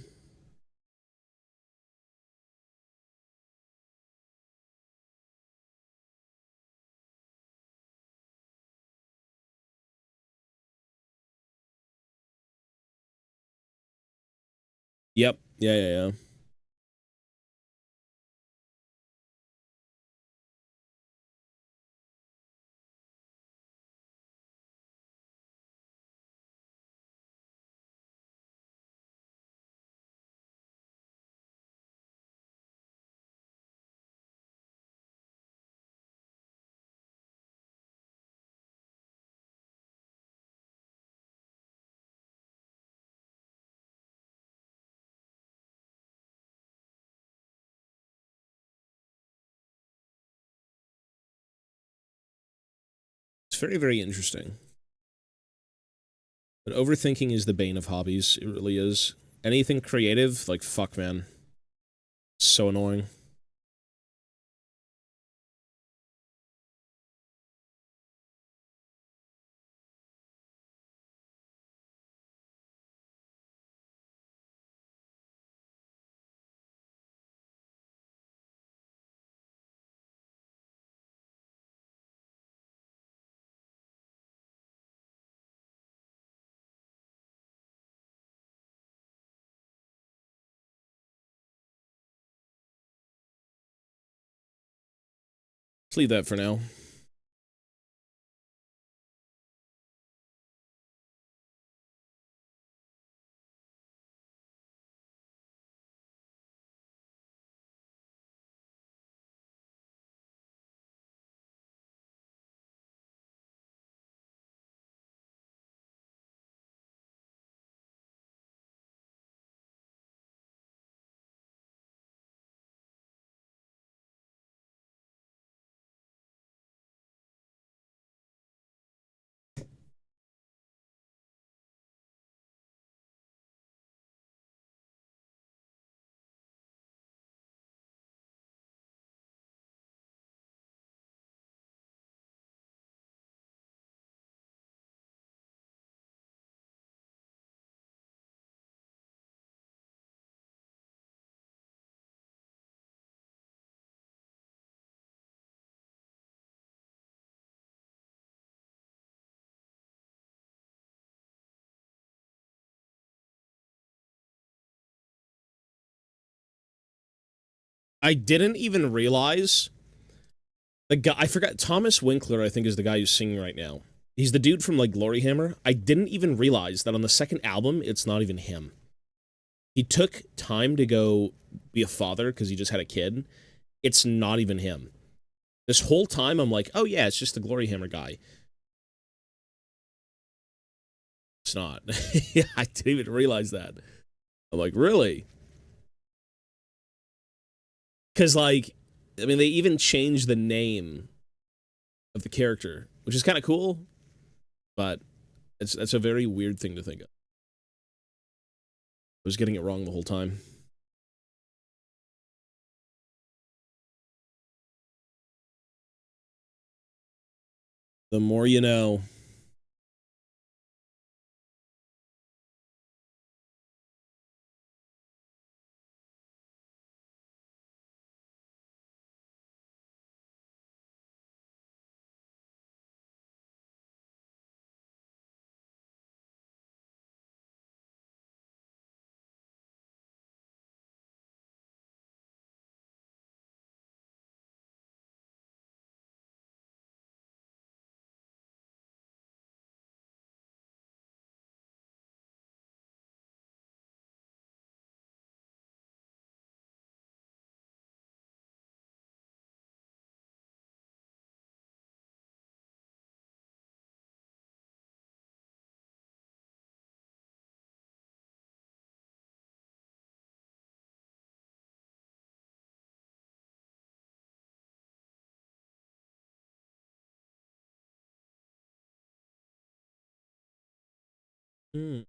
Yep. Yeah, yeah, yeah. It's very, very interesting. But overthinking is the bane of hobbies. It really is. Anything creative, like, fuck, man. So annoying. Let's leave that for now. I didn't even realize the guy. I forgot. Thomas Winkler, I think, is the guy who's singing right now. He's the dude from like Glory Hammer. I didn't even realize that on the second album, it's not even him. He took time to go be a father because he just had a kid. It's not even him. This whole time, I'm like, oh yeah, it's just the Glory Hammer guy. It's not. Yeah, I didn't even realize that. I'm like, really? Because like, I mean, they even changed the name of the character, which is kind of cool, but that's a very weird thing to think of. I was getting it wrong the whole time. The more you know. Hmm.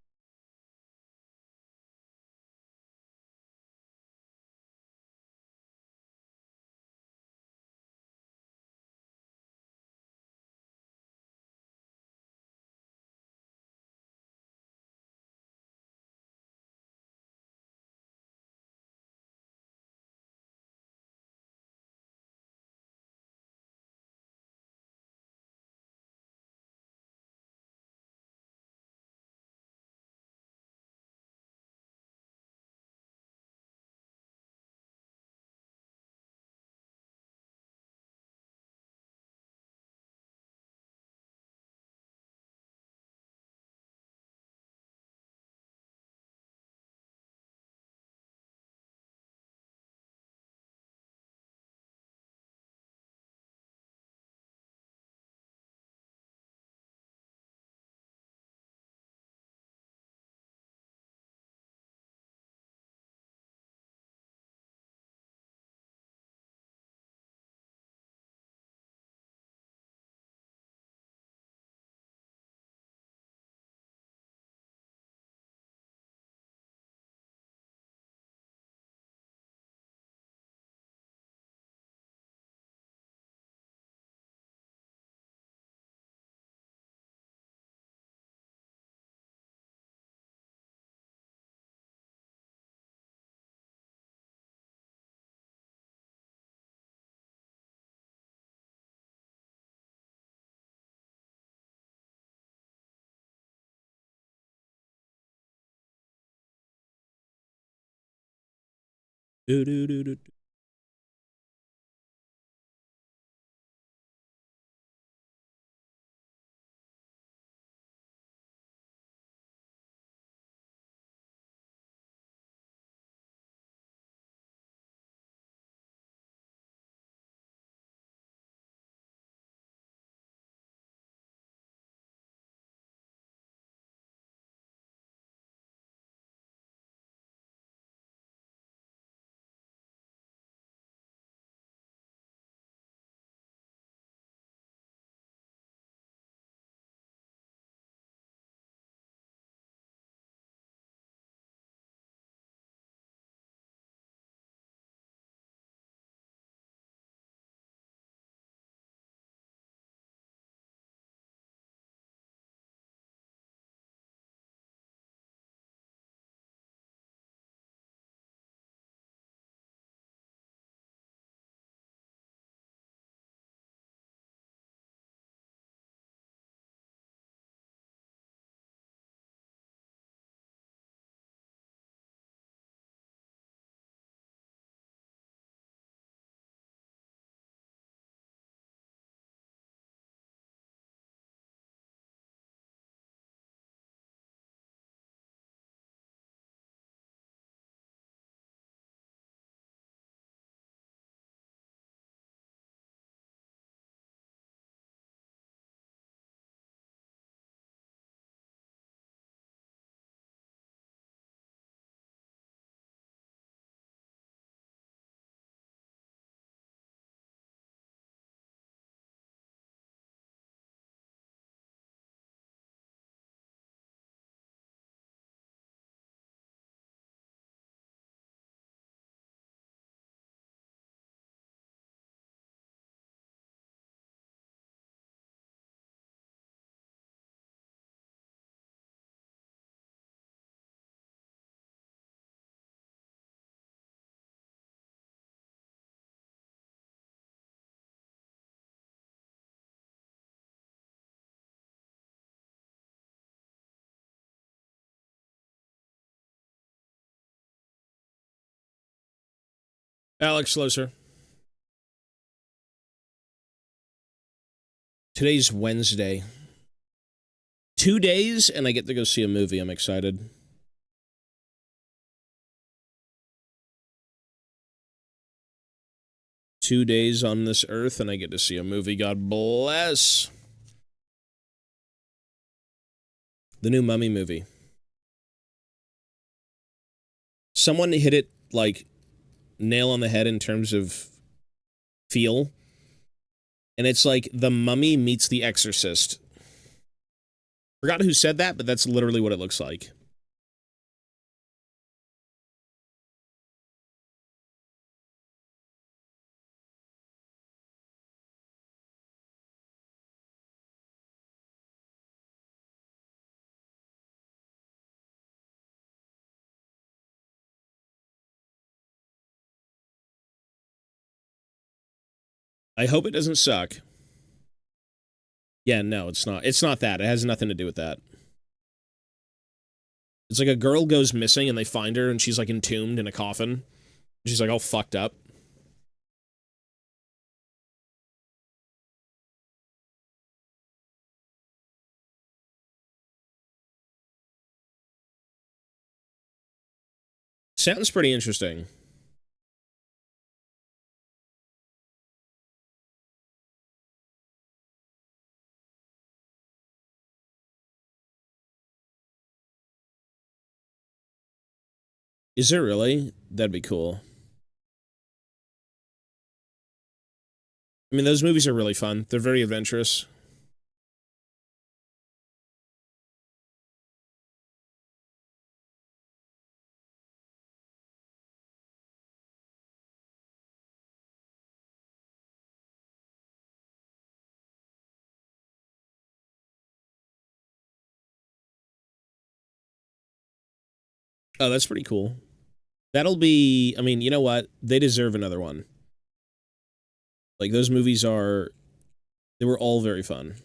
Do, do, do, do. Alex Loser. Today's Wednesday. 2 days, and I get to go see a movie. I'm excited. Two days on this earth, and I get to see a movie. God bless. The new Mummy movie. Someone hit it, like, nail on the head in terms of feel. And it's like The Mummy meets The Exorcist. Forgot who said that, but that's literally what it looks like. I hope it doesn't suck. Yeah, no, it's not. It's not that. It has nothing to do with that. It's like a girl goes missing and they find her and she's like entombed in a coffin. She's like all fucked up. Sounds pretty interesting. Is there really? That'd be cool. I mean, those movies are really fun. They're very adventurous. Oh, that's pretty cool. That'll be, I mean, you know what? They deserve another one. Like, those movies are, they were all very fun.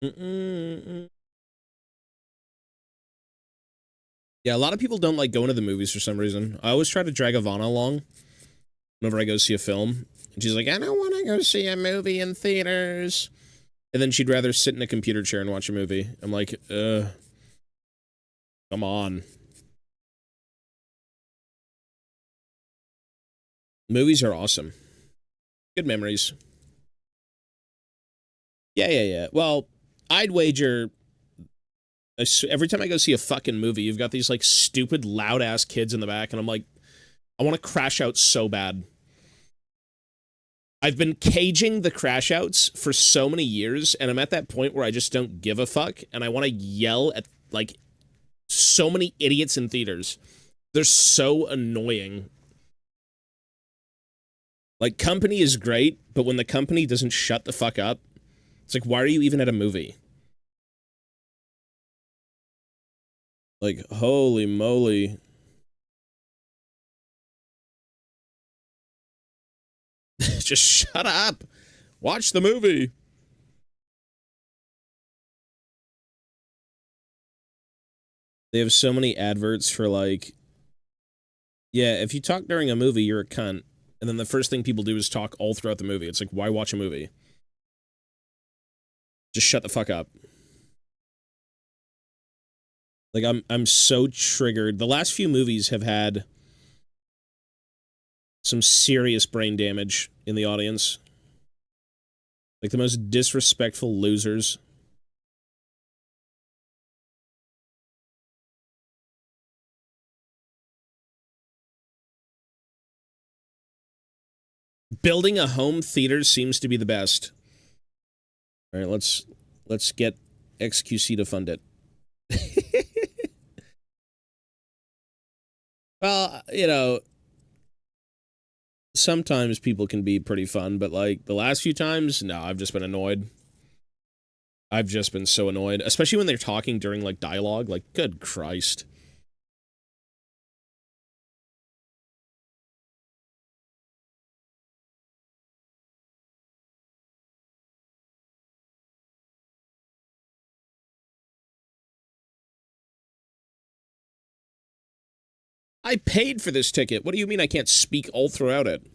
Mm-mm-mm. Yeah, a lot of people don't like going to the movies for some reason. I always try to drag Ivana along whenever I go see a film. And she's like, I don't want to go see a movie in theaters. And then she'd rather sit in a computer chair and watch a movie. I'm like, come on. Movies are awesome. Good memories. Yeah. Well, I'd wager every time I go see a fucking movie, you've got these like stupid loud ass kids in the back, and I'm like, I want to crash out so bad. I've been caging the crash outs for so many years, and I'm at that point where I just don't give a fuck, and I want to yell at like so many idiots in theaters. They're so annoying. Like, company is great, but when the company doesn't shut the fuck up, it's like, why are you even at a movie? Like, holy moly. Just shut up. Watch the movie. They have so many adverts for like, yeah, if you talk during a movie, you're a cunt. And then the first thing people do is talk all throughout the movie. It's like, why watch a movie? Just shut the fuck up. Like, I'm so triggered. The last few movies have had some serious brain damage in the audience. Like, the most disrespectful losers. Building a home theater seems to be the best. All right, let's get XQC to fund it. Well, you know, sometimes people can be pretty fun, but like the last few times, no, I've just been annoyed. I've just been so annoyed, especially when they're talking during like dialogue. Like, good Christ. I paid for this ticket. What do you mean I can't speak all throughout it?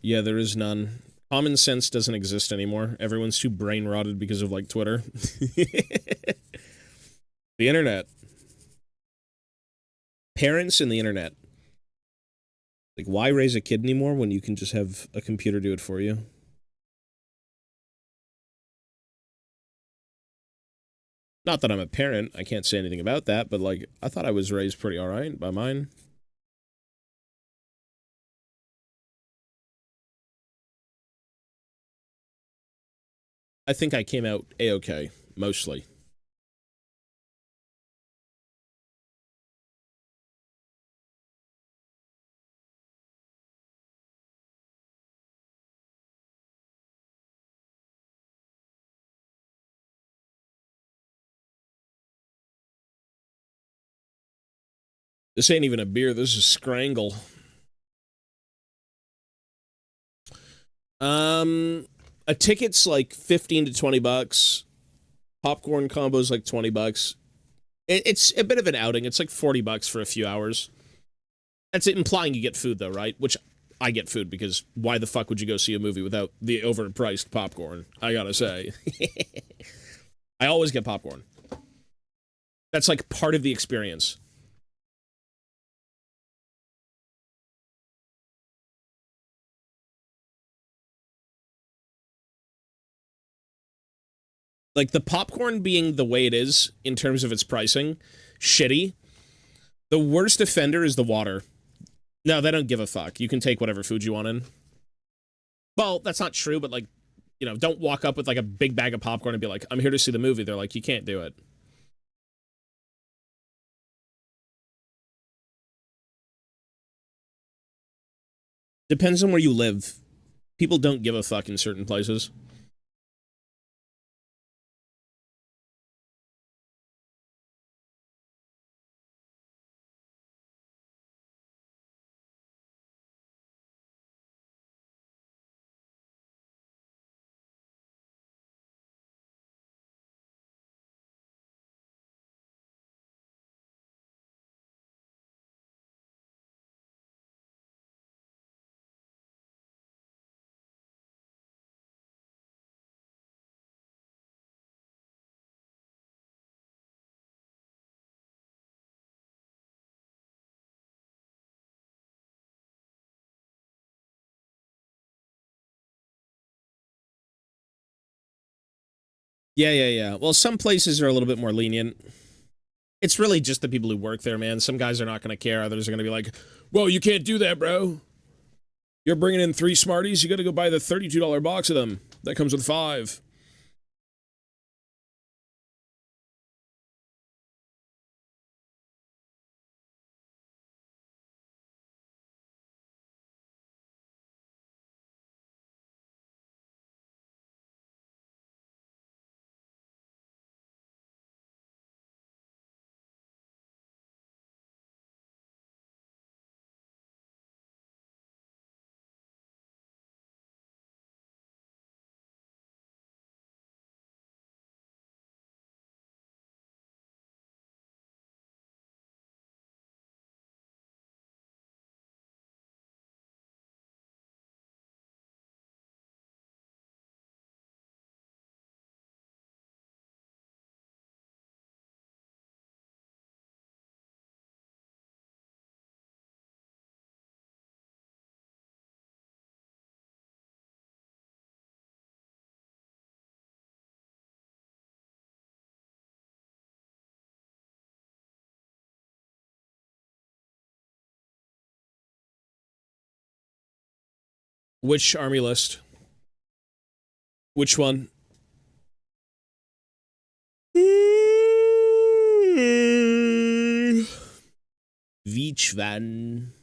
Yeah, there is none. Common sense doesn't exist anymore. Everyone's too brain rotted because of like Twitter. The internet. Parents and the internet. Like, why raise a kid anymore when you can just have a computer do it for you? Not that I'm a parent, I can't say anything about that, but like, I thought I was raised pretty alright by mine. I think I came out a-okay, mostly. This ain't even a beer, this is Scrangle. A ticket's like 15 to 20 bucks. Popcorn combo's like 20 bucks. It's a bit of an outing. It's like 40 bucks for a few hours. That's it, implying you get food though, right? Which I get food because why the fuck would you go see a movie without the overpriced popcorn? I gotta say. I always get popcorn. That's like part of the experience. Like, the popcorn being the way it is in terms of its pricing, shitty. The worst offender is the water. No, they don't give a fuck. You can take whatever food you want in. Well, that's not true, but like, you know, don't walk up with like a big bag of popcorn and be like, I'm here to see the movie. They're like, you can't do it. Depends on where you live. People don't give a fuck in certain places. Yeah. Well, some places are a little bit more lenient. It's really just the people who work there, man. Some guys are not going to care. Others are going to be like, whoa, you can't do that, bro. You're bringing in 3 Smarties. You got to go buy the $32 box of them. That comes with 5. Which army list? Which one? Which one?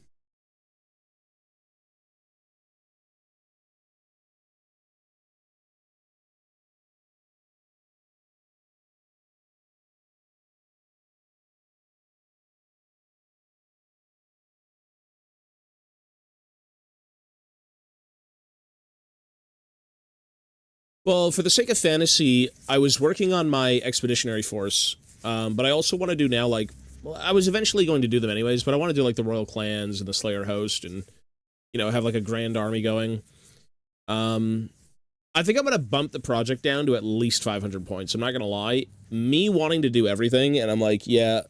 Well, for the sake of fantasy, I was working on my expeditionary force, but I also want to do now, like, well, I was eventually going to do them anyways, but I want to do, like, the Royal Clans and the Slayer Host and, you know, have, like, a grand army going. I think I'm going to bump the project down to at least 500 points. I'm not going to lie. Me wanting to do everything, and I'm like, yeah,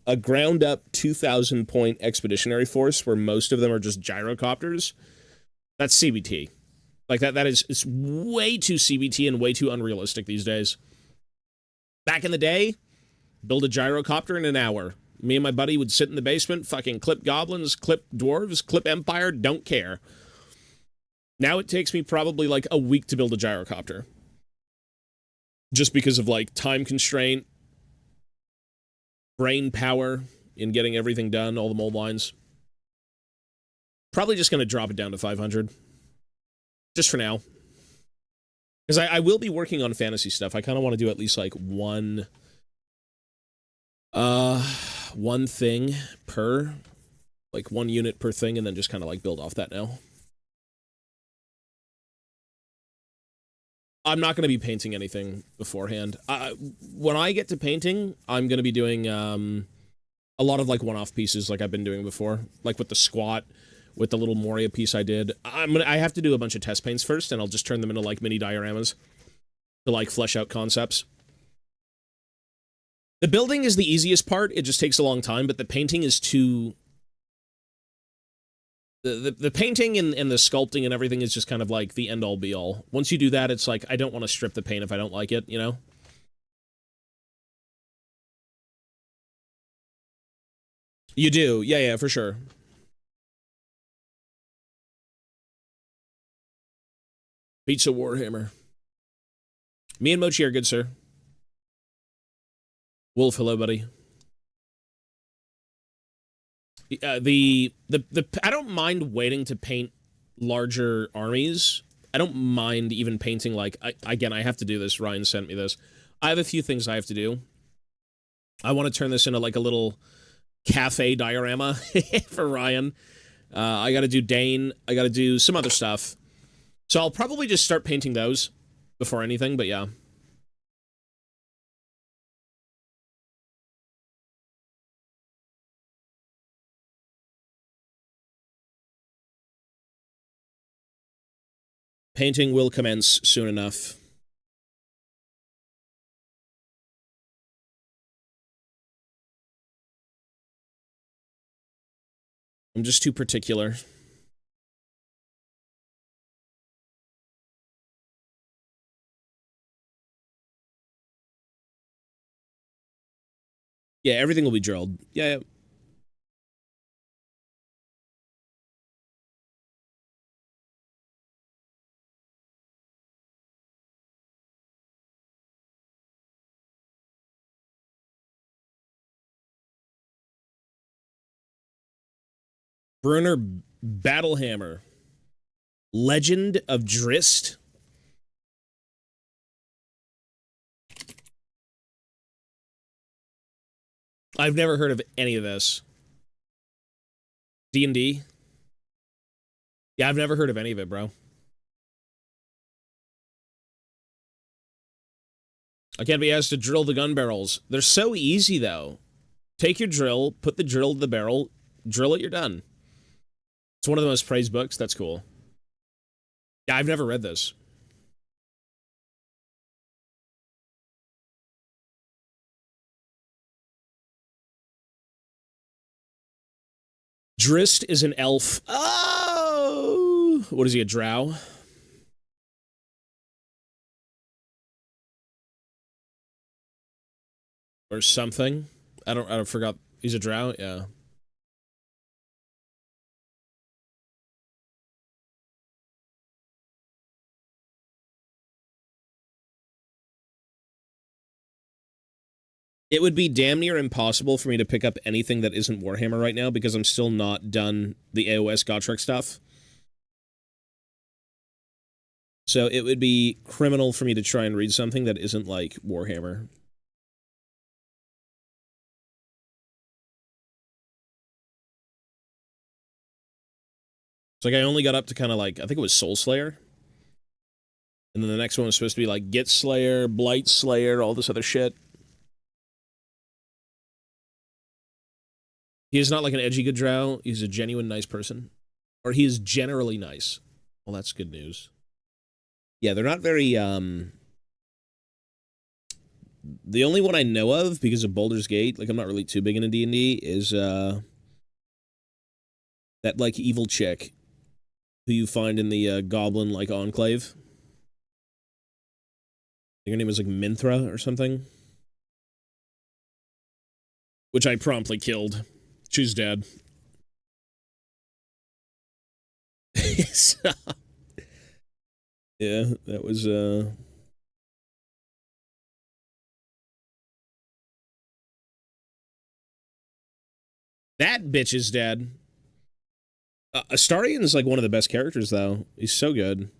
a ground-up 2,000-point expeditionary force where most of them are just gyrocopters, that's CBT. Like, that is, it's way too CBT and way too unrealistic these days. Back in the day, build a gyrocopter in an hour. Me and my buddy would sit in the basement, fucking clip goblins, clip dwarves, clip empire, don't care. Now it takes me probably like a week to build a gyrocopter. Just because of like time constraint, brain power in getting everything done, all the mold lines. Probably just going to drop it down to 500. Just for now. Because I will be working on fantasy stuff. I kind of want to do at least like one thing per, like 1 unit per thing, and then just kind of like build off that now. I'm not going to be painting anything beforehand. When I get to painting, I'm going to be doing a lot of like one-off pieces like I've been doing before, like with the squat, with the little Moria piece I did. I have to do a bunch of test paints first, and I'll just turn them into like mini dioramas to like flesh out concepts. The building is the easiest part. It just takes a long time, but the painting is too... The painting and the sculpting and everything is just kind of like the end-all be-all. Once you do that, it's like, I don't want to strip the paint if I don't like it, you know? You do. Yeah, for sure. Pizza Warhammer. Me and Mochi are good, sir. Wolf, hello, buddy. I don't mind waiting to paint larger armies, I don't mind even painting, like, again, I have to do this. Ryan sent me this. I have a few things I have to do. I want to turn this into, like, a little cafe diorama for Ryan. I got to do Dane. I got to do some other stuff. So I'll probably just start painting those before anything, but yeah. Painting will commence soon enough. I'm just too particular. Yeah, everything will be drilled. Yeah, yeah. Brunner Battlehammer. Legend of Drist. I've never heard of any of this. D&D? Yeah, I've never heard of any of it, bro. I can't be asked to drill the gun barrels. They're so easy, though. Take your drill, put the drill to the barrel, drill it, you're done. It's one of the most praised books. That's cool. Yeah, I've never read this. Drist is an elf. Oh! What is he, a drow? Or something? I don't forgot. He's a drow? Yeah. It would be damn near impossible for me to pick up anything that isn't Warhammer right now because I'm still not done the AOS Gotrek stuff. So it would be criminal for me to try and read something that isn't like Warhammer. It's like I only got up to kind of like, I think it was Soul Slayer. And then the next one was supposed to be like Git Slayer, Blight Slayer, all this other shit. He is not like an edgy good drow. He's a genuine nice person. Or he is generally nice. Well, that's good news. Yeah, they're not very, the only one I know of, because of Baldur's Gate, like, I'm not really too big into D&D, is, that, like, evil chick who you find in the, goblin, like, enclave. I think her name is, like, Minthra or something. Which I promptly killed. She's dead. So, yeah, that was, that bitch is dead. Astarion is, like, one of the best characters, though. He's so good.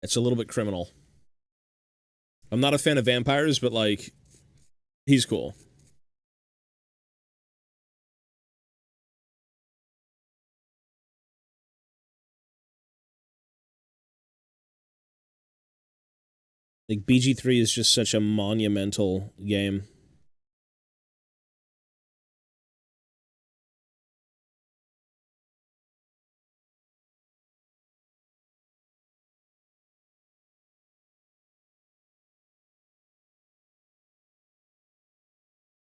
It's a little bit criminal. I'm not a fan of vampires, but, like, he's cool. Like, BG3 is just such a monumental game.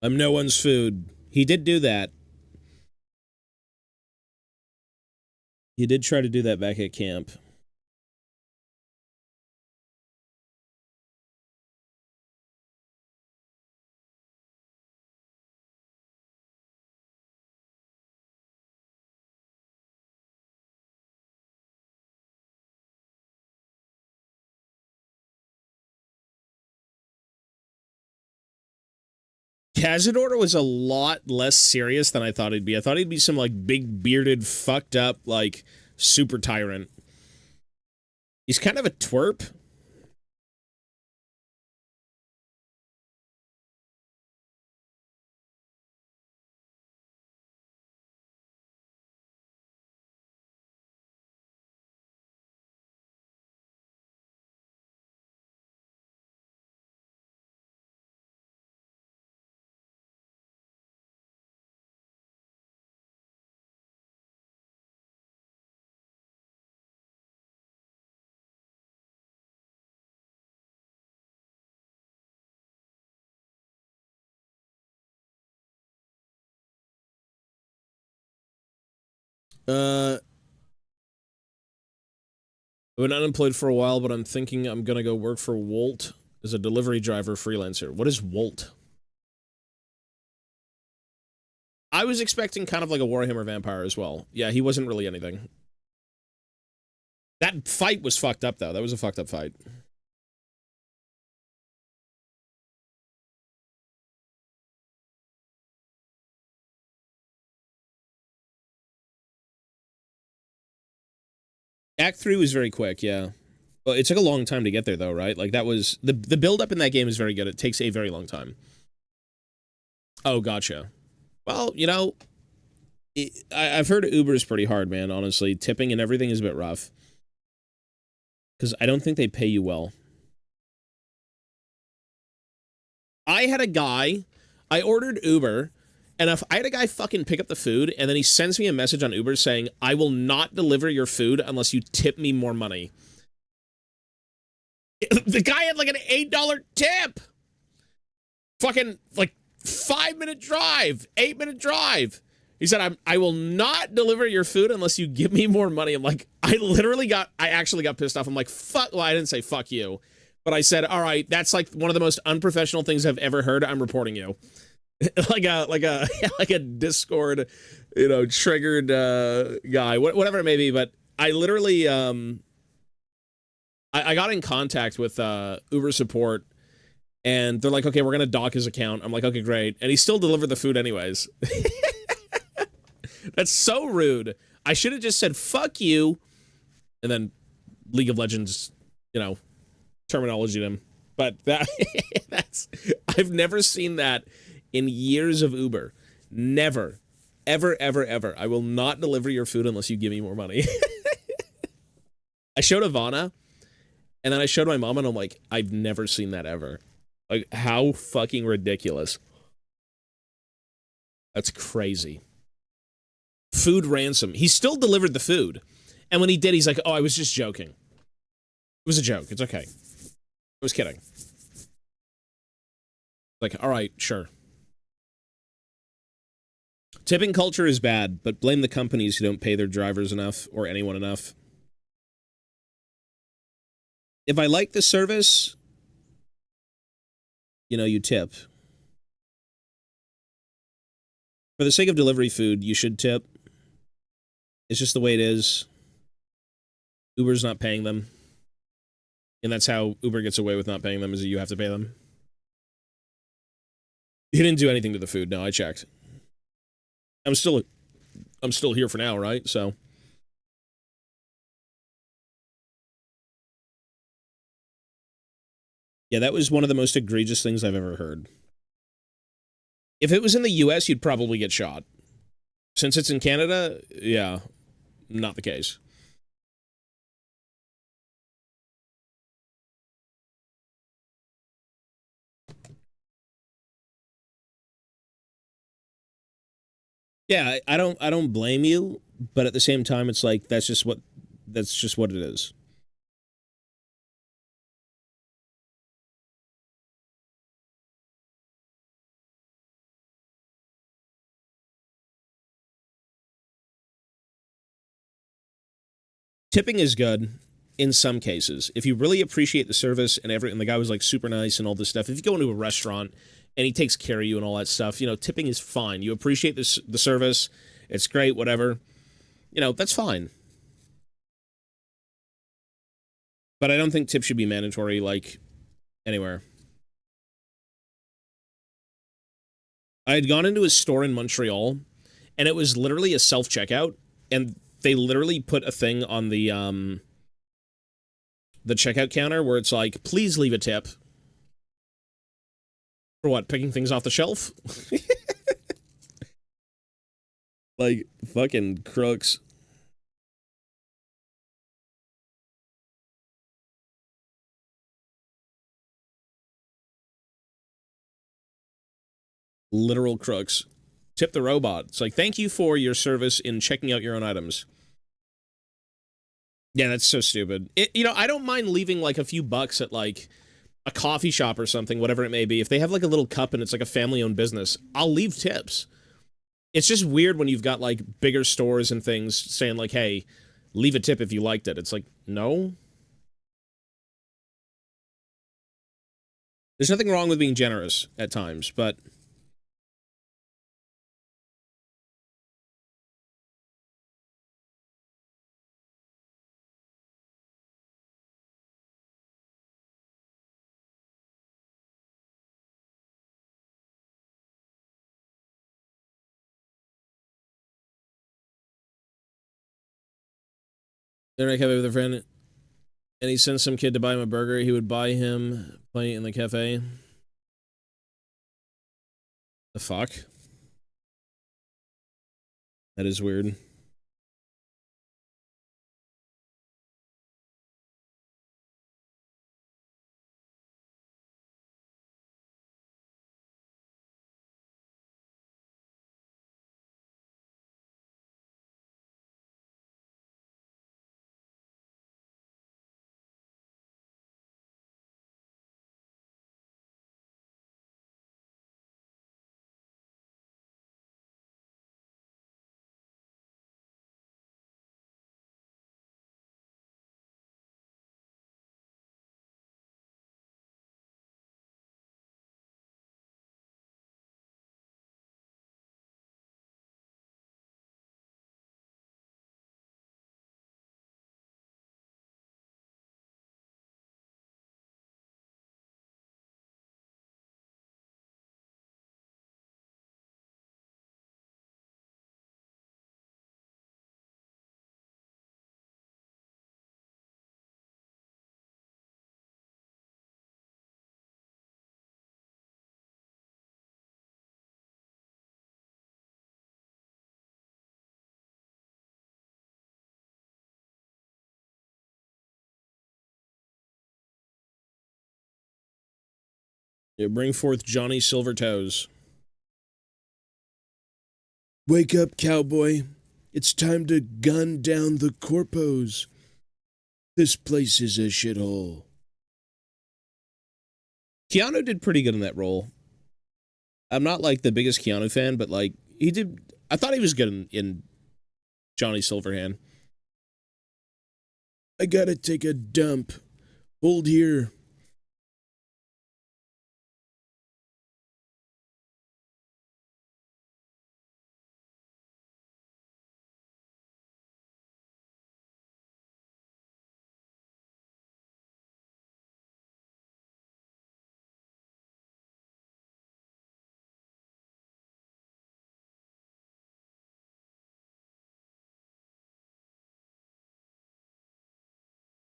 I'm no one's food. He did do that. He did try to do that back at camp. Cazador was a lot less serious than I thought he'd be. I thought he'd be some, like, big, bearded, fucked up, like, super tyrant. He's kind of a twerp. I've been unemployed for a while, but I'm thinking I'm gonna go work for Wolt as a delivery driver freelancer. What is Wolt? I was expecting kind of like a Warhammer vampire as well. Yeah, he wasn't really anything. That fight was fucked up, though. That was a fucked up fight. Act 3 was very quick, yeah. Well, it took a long time to get there, though, right? Like, that was... The build-up in that game is very good. It takes a very long time. Oh, gotcha. Well, you know... I've heard Uber's pretty hard, man, honestly. Tipping and everything is a bit rough. Because I don't think they pay you well. I had a guy... I ordered Uber... And if I had a guy fucking pick up the food, and then he sends me a message on Uber saying, I will not deliver your food unless you tip me more money. The guy had like an $8 tip. Fucking like 5-minute drive, 8-minute drive. He said, I will not deliver your food unless you give me more money. I'm like, I actually got pissed off. I'm like, fuck, well, I didn't say fuck you. But I said, all right, that's like one of the most unprofessional things I've ever heard. I'm reporting you. like a Discord, you know, triggered guy, whatever it may be. But I literally I got in contact with Uber support, and they're like, okay, we're gonna dock his account. I'm like, okay, great, and he still delivered the food anyways. That's so rude. I should have just said fuck you, and then League of Legends, you know, terminology him. But that's I've never seen that in years of Uber. Never. Ever, ever, ever. I will not deliver your food unless you give me more money. I showed Ivana, and then I showed my mom, and I'm like, I've never seen that ever. Like, how fucking ridiculous. That's crazy. Food ransom. He still delivered the food. And when he did, he's like, oh, I was just joking. It was a joke. It's okay. I was kidding. Like, all right, sure. Tipping culture is bad, but blame the companies who don't pay their drivers enough or anyone enough. If I like the service, you know, you tip. For the sake of delivery food, you should tip. It's just the way it is. Uber's not paying them. And that's how Uber gets away with not paying them, is that you have to pay them. He didn't do anything to the food. No, I checked. I'm still here for now, right? So yeah, that was one of the most egregious things I've ever heard. If it was in the US, you'd probably get shot. Since it's in Canada, yeah, not the case. Yeah, I don't blame you, but at the same time, it's like that's just what it is. Tipping is good in some cases. If you really appreciate the service and the guy was like super nice and all this stuff. If you go into a restaurant and he takes care of you and all that stuff, you know, tipping is fine. You appreciate the service. It's great, whatever. You know, that's fine. But I don't think tips should be mandatory, like, anywhere. I had gone into a store in Montreal, and it was literally a self-checkout, and they literally put a thing on the checkout counter where it's like, please leave a tip. For what, picking things off the shelf? Like, fucking crooks. Literal crooks. Tip the robot. It's like, thank you for your service in checking out your own items. Yeah, that's so stupid. You know, I don't mind leaving like a few bucks at like a coffee shop or something, whatever it may be. If they have like a little cup and it's like a family-owned business, I'll leave tips. It's just weird when you've got like bigger stores and things saying like, hey, leave a tip if you liked it. It's like, no. There's nothing wrong with being generous at times, but then I kept it with a friend, and he sent some kid to buy him a burger. He would buy him playing in the cafe. The fuck? That is weird. Yeah, bring forth Johnny Silvertoes. Wake up, cowboy. It's time to gun down the corpos. This place is a shithole. Keanu did pretty good in that role. I'm not like the biggest Keanu fan, but like he did. I thought he was good in Johnny Silverhand. I gotta take a dump. Hold here.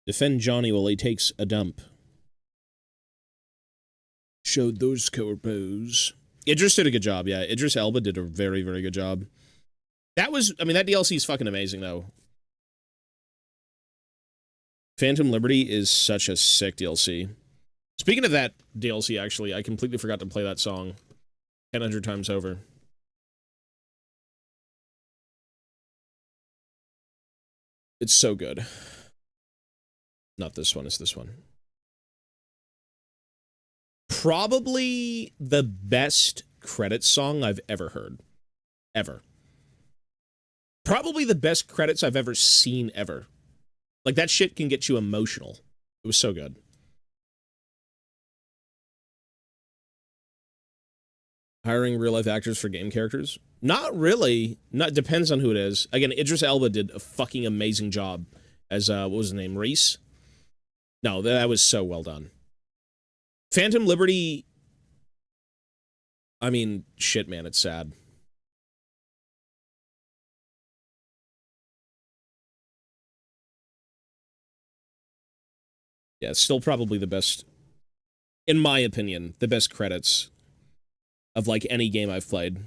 Defend Johnny while he takes a dump. Showed those corpos. Idris did a good job, yeah. Idris Elba did a very, very good job. That was, I mean, that DLC is fucking amazing, though. Phantom Liberty is such a sick DLC. Speaking of that DLC, actually, I completely forgot to play that song 100 times over. It's so good. Not this one, it's this one. Probably the best credits song I've ever heard. Ever. Probably the best credits I've ever seen ever. Like, that shit can get you emotional. It was so good. Hiring real-life actors for game characters? Not really. Not depends on who it is. Again, Idris Elba did a fucking amazing job as, what was his name, Reese? No, that was so well done. Phantom Liberty I mean, shit, man, it's sad. Yeah, it's still probably the best, in my opinion, the best credits of, like, any game I've played.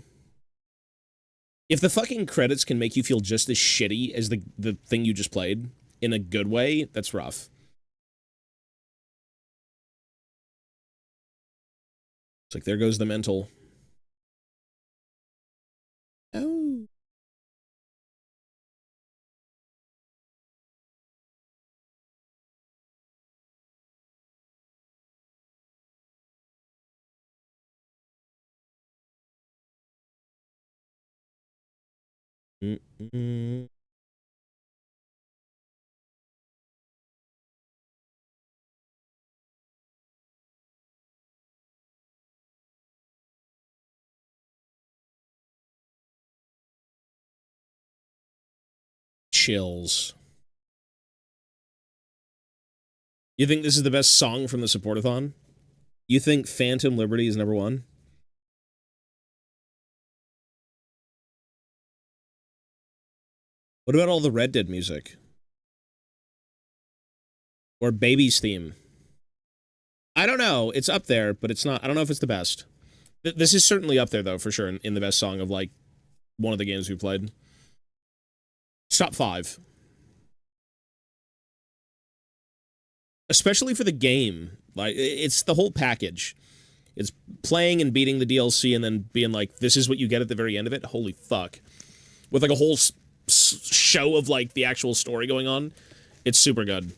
If the fucking credits can make you feel just as shitty as the thing you just played, in a good way, that's rough. It's like, there goes the mental. Oh. Mm-mm. Chills. You think this is the best song from the Supportathon? You think Phantom Liberty is number one? What about all the Red Dead music? Or Baby's theme? I don't know. It's up there, but it's not. I don't know if it's the best. This is certainly up there, though, for sure, in the best song of, like, one of the games we played. It's top 5. Especially for the game. Like, it's the whole package. It's playing and beating the DLC and then being like, this is what you get at the very end of it. Holy fuck. With, like, a whole show of, like, the actual story going on. It's super good.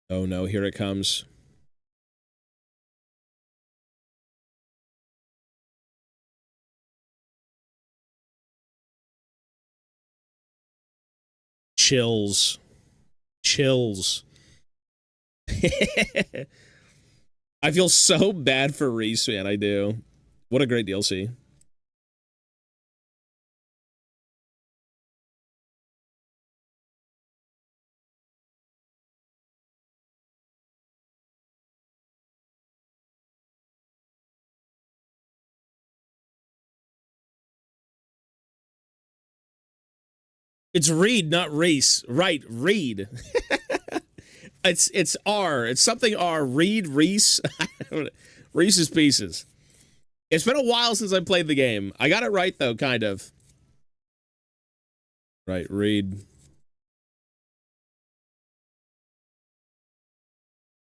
Oh no, here it comes. Chills. Chills. I feel so bad for Reese, man. I do. What a great DLC. It's Reed, not Reese. Right, Reed. It's R. It's something R. Reed, Reese. Reese's Pieces. It's been a while since I played the game. I got it right, though, kind of. Right, Reed.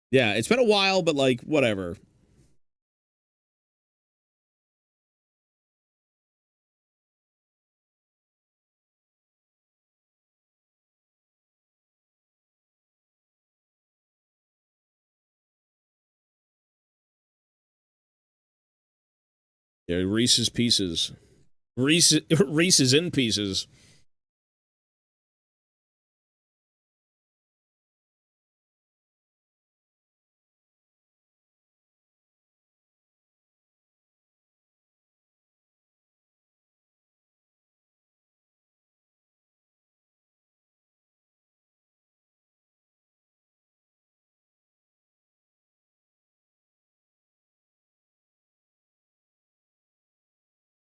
Yeah, it's been a while, but, like, whatever. Yeah, Reese's Pieces. Reese is in pieces.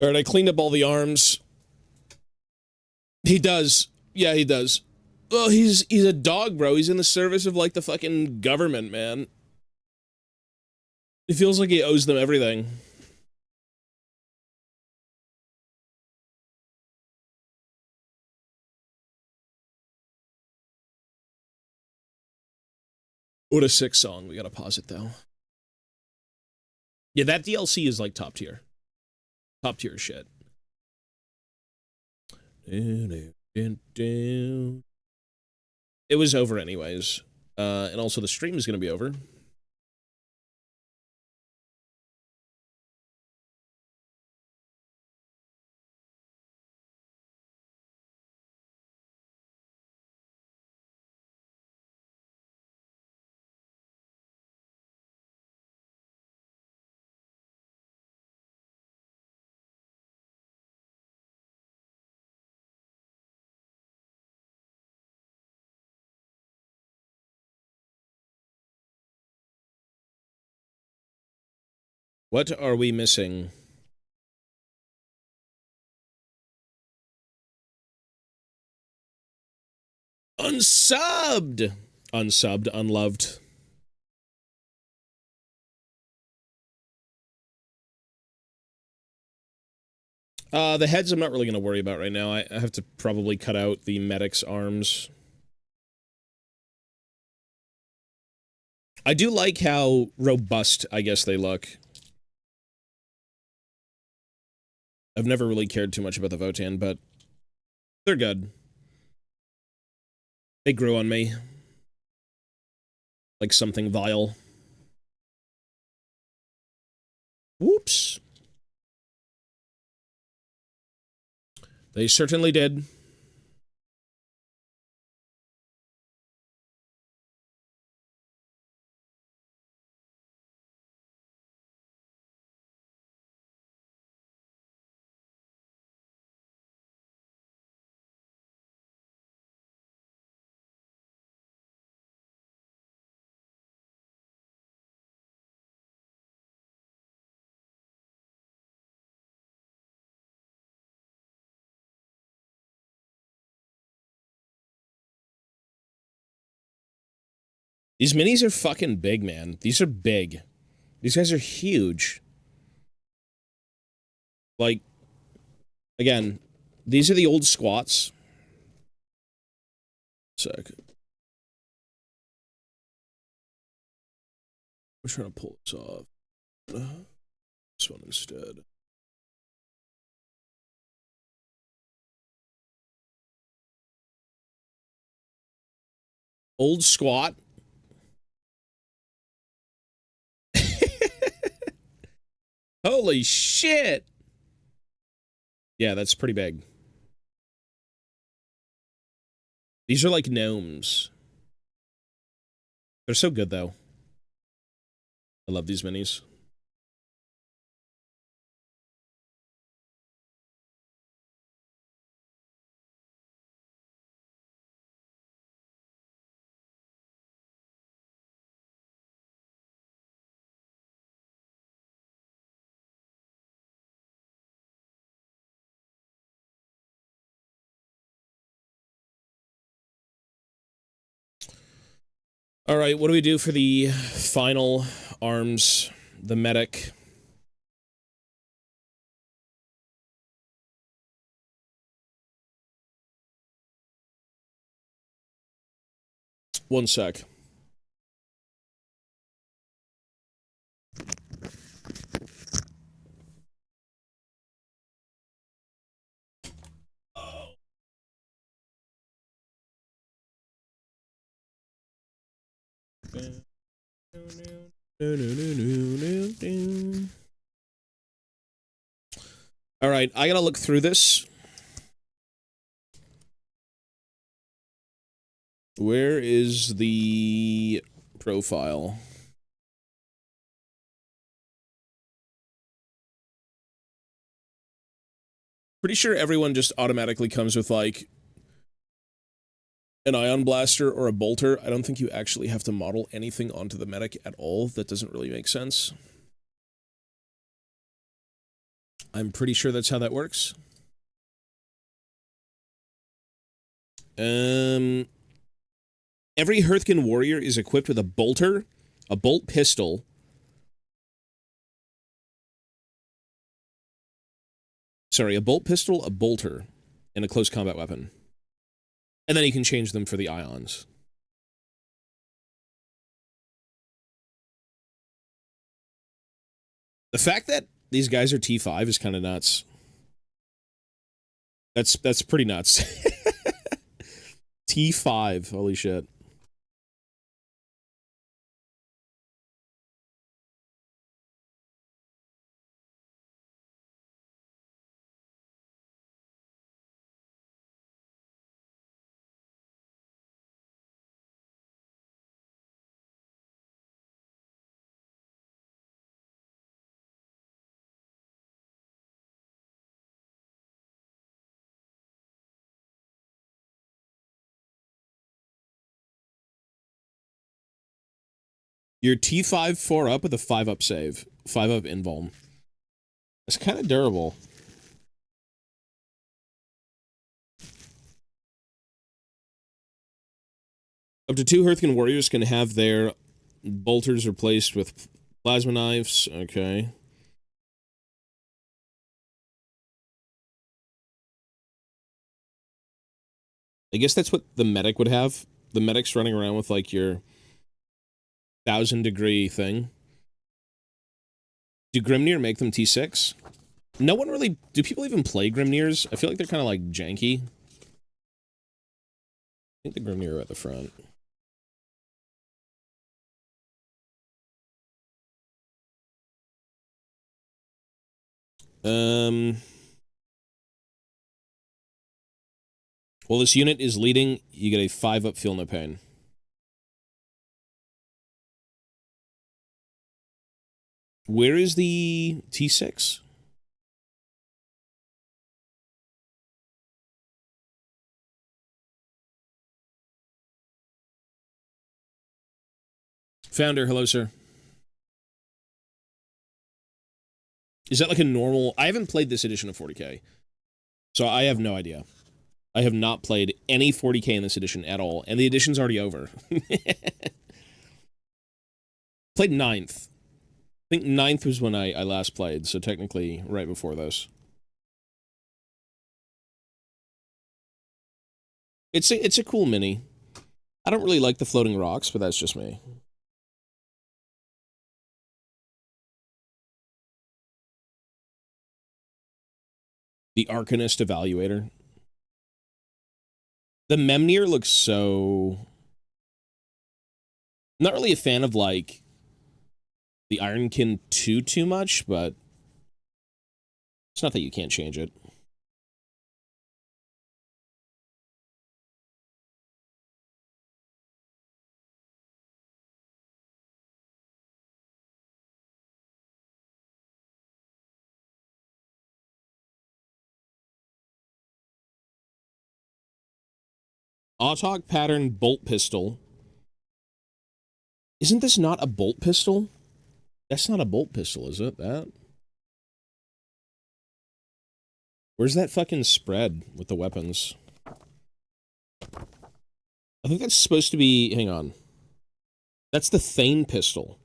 All right, I cleaned up all the arms. He does. Yeah, he does. Well, he's a dog, bro. He's in the service of, like, the fucking government, man. It feels like he owes them everything. What a sick song. We gotta pause it, though. Yeah, that DLC is, like, top tier. Top tier shit. It was over anyways. And also the stream is gonna be over. What are we missing? Unsubbed! Unsubbed, unloved. The heads I'm not really going to worry about right now. I have to probably cut out the medic's arms. I do like how robust, I guess, they look. I've never really cared too much about the Votan, but they're good. They grew on me. Like something vile. Whoops. They certainly did. These minis are fucking big, man. These are big. These guys are huge. Like, again, these are the old squats. Sec. I'm trying to pull this off. This one instead. Old squat. Holy shit! Yeah, that's pretty big. These are like gnomes. They're so good, though. I love these minis. All right, what do we do for the final arms? The medic. One sec. All right, I gotta look through this. Where is the profile? Pretty sure everyone just automatically comes with, like, an ion blaster or a bolter. I don't think you actually have to model anything onto the medic at all. That doesn't really make sense. I'm pretty sure that's how that works. Every Hearthkin warrior is equipped with a bolter, a bolt pistol, a bolt pistol, a bolter, and a close combat weapon. And then you can change them for the ions. The fact that these guys are T5 is kind of nuts. That's pretty nuts. T5, holy shit. Your T5 4 up with a 5 up save. 5 up invuln. It's kind of durable. Up to 2 Hearthkin warriors can have their bolters replaced with plasma knives. Okay. I guess that's what the medic would have. The medic's running around with, like, your 1,000-degree thing. Do Grimnir make them T6? No one really... Do people even play Grimnirs? I feel like they're kind of, like, janky. I think the Grimnir are at the front. Well, this unit is leading. You get a 5 up, feel no pain. Where is the T6? Founder, hello, sir. Is that like a normal... I haven't played this edition of 40k, so I have no idea. I have not played any 40k in this edition at all, and the edition's already over. Played 9th. I think 9th was when I last played, so technically right before this. It's a cool mini. I don't really like the floating rocks, but that's just me. The Arcanist Evaluator. The Memnir looks so... I'm not really a fan of, like, the Ironkin too much, but it's not that you can't change it. Autok pattern bolt pistol. Isn't this not a bolt pistol? That's not a bolt pistol, is it? That? Where's that fucking spread with the weapons? I think that's supposed to be... Hang on. That's the Thane pistol.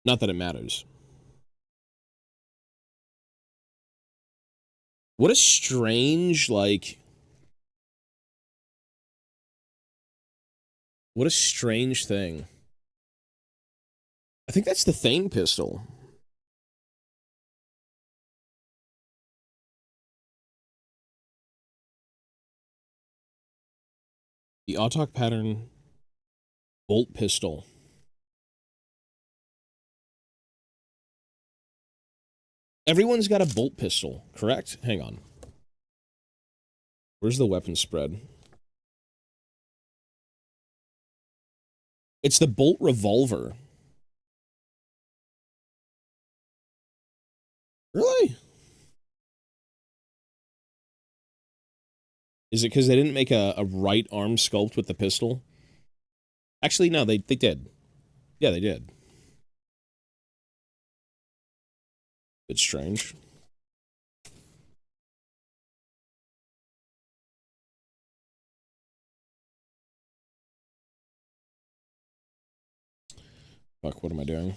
Not that it matters. What a strange, like... What a strange thing. I think that's the Thane pistol. The Autok pattern bolt pistol. Everyone's got a bolt pistol, correct? Hang on. Where's the weapon spread? It's the bolt revolver. Really? Is it because they didn't make a right arm sculpt with the pistol? Actually, no, they did. Yeah, they did. It's strange. Fuck, what am I doing?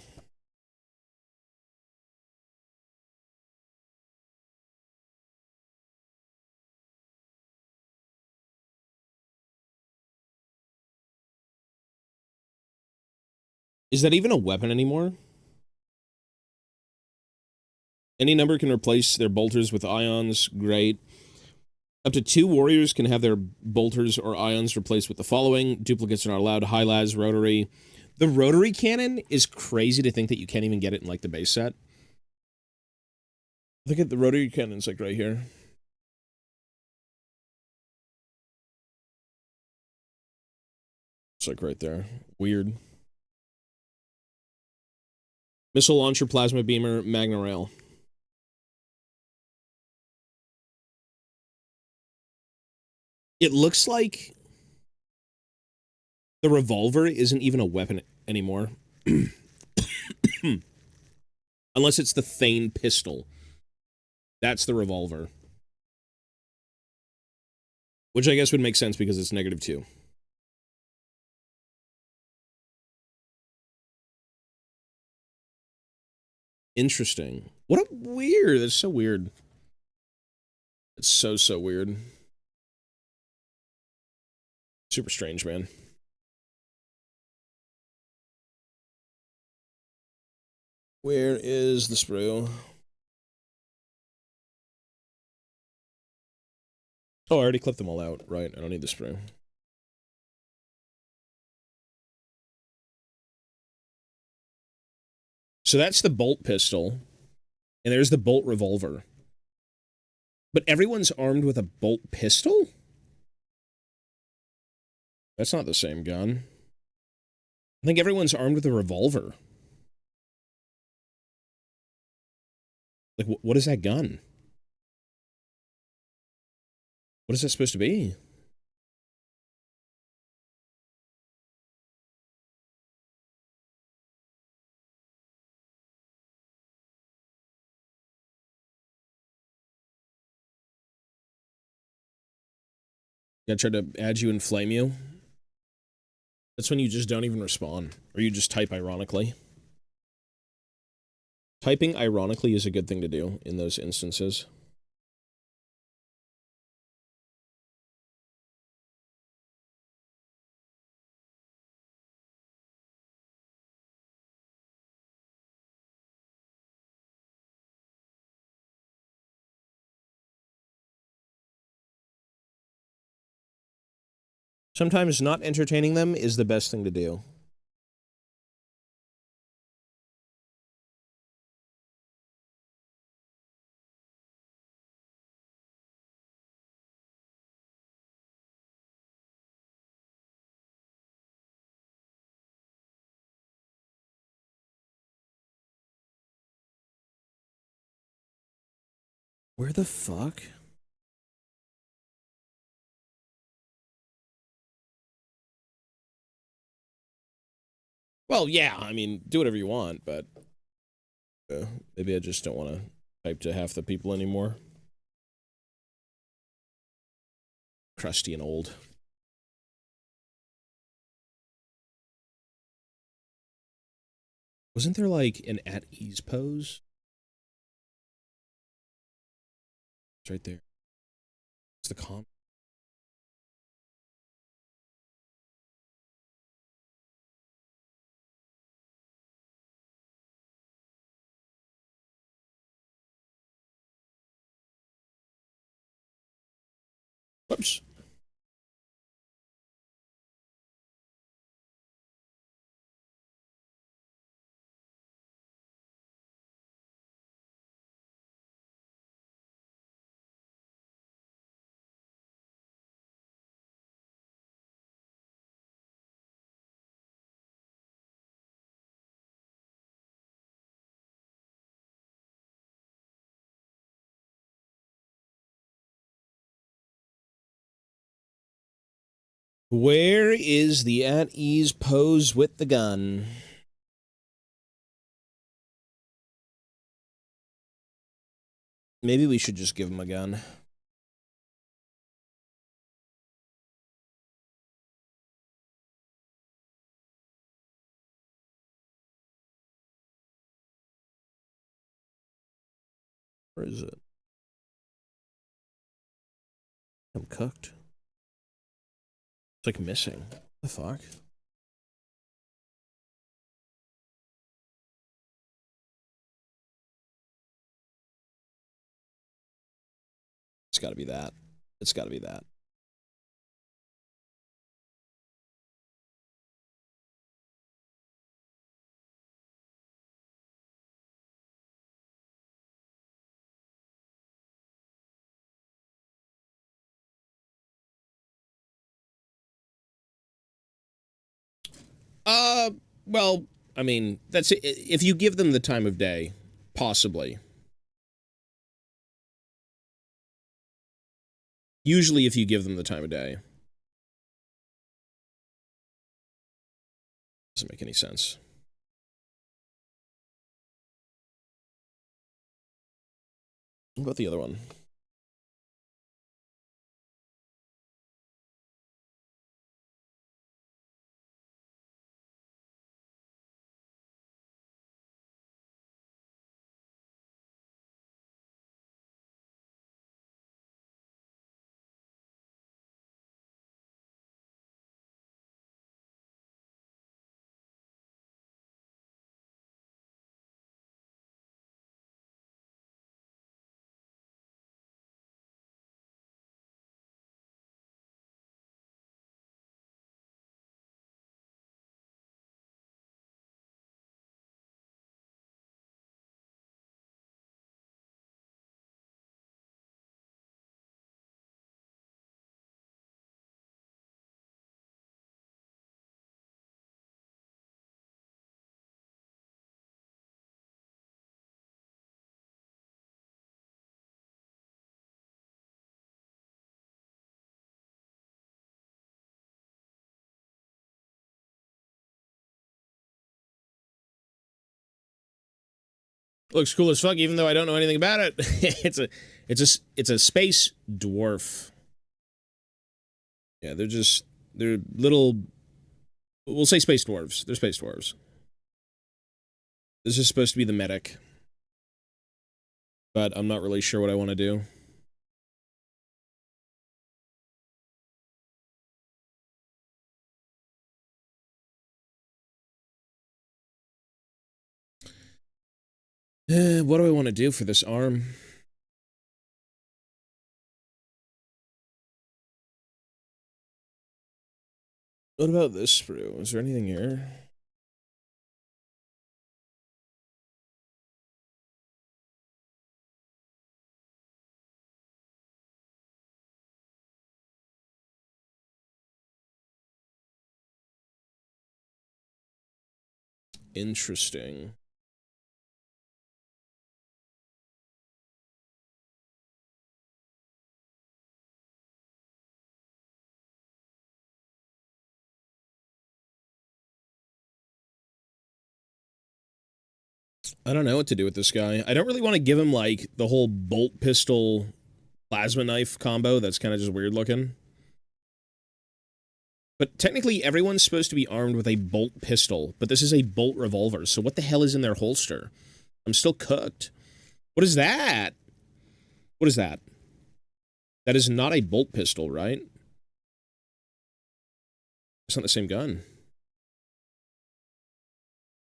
Is that even a weapon anymore? Any number can replace their bolters with ions. Great. Up to 2 warriors can have their bolters or ions replaced with the following. Duplicates are not allowed. High las, rotary. The rotary cannon is crazy to think that you can't even get it in, like, the base set. Look at the rotary cannons, like, right here. It's, like, right there. Weird. Missile launcher, plasma beamer, magna rail. It looks like the revolver isn't even a weapon. anymore. Unless it's the Thane pistol. That's the revolver. Which I guess would make sense because it's -2. Interesting. What a weird. That's so weird. It's so weird. Super strange, man. Where is the sprue? Oh, I already clipped them all out. Right, I don't need the sprue. So that's the bolt pistol. And there's the bolt revolver. But everyone's armed with a bolt pistol? That's not the same gun. I think everyone's armed with a revolver. Like, what is that gun? What is that supposed to be? I tried to add you and flame you. That's when you just don't even respond. Or you just type ironically. Typing ironically is a good thing to do in those instances. Sometimes not entertaining them is the best thing to do. Where the fuck? Well, yeah, I mean, do whatever you want, but maybe I just don't want to type to half the people anymore. Crusty and old. Wasn't there, like, an at ease pose? It's right there. It's the com. Whoops. Where is the at ease pose with the gun? Maybe we should just give him a gun. Where is it? I'm cooked. It's like missing. What the fuck? It's gotta be that. It's gotta be that. Well, I mean, that's it. If you give them the time of day, possibly. Usually if you give them the time of day. Doesn't make any sense. What about the other one? Looks cool as fuck, even though I don't know anything about it. it's a space dwarf. Yeah, they're little. We'll say space dwarves. They're space dwarves. This is supposed to be the medic, but I'm not really sure what I want to do. What do I want to do for this arm? What about this sprue? Is there anything here? Interesting. I don't know what to do with this guy. I don't really want to give him, like, the whole bolt pistol plasma knife combo. That's kind of just weird looking. But technically, everyone's supposed to be armed with a bolt pistol, but this is a bolt revolver, so what the hell is in their holster? I'm still cooked. What is that? What is that? That is not a bolt pistol, right? It's not the same gun.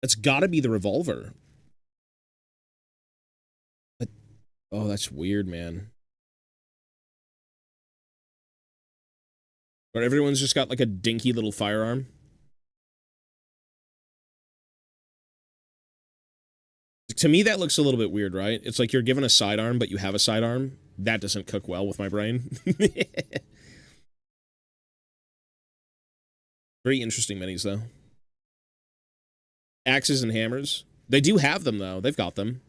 That's gotta be the revolver. But, oh, that's weird, man. Or everyone's just got like a dinky little firearm. To me, that looks a little bit weird, right? It's like you're given a sidearm, but you have a sidearm. That doesn't cook well with my brain. Very interesting minis, though. Axes and hammers. They do have them, though. They've got them.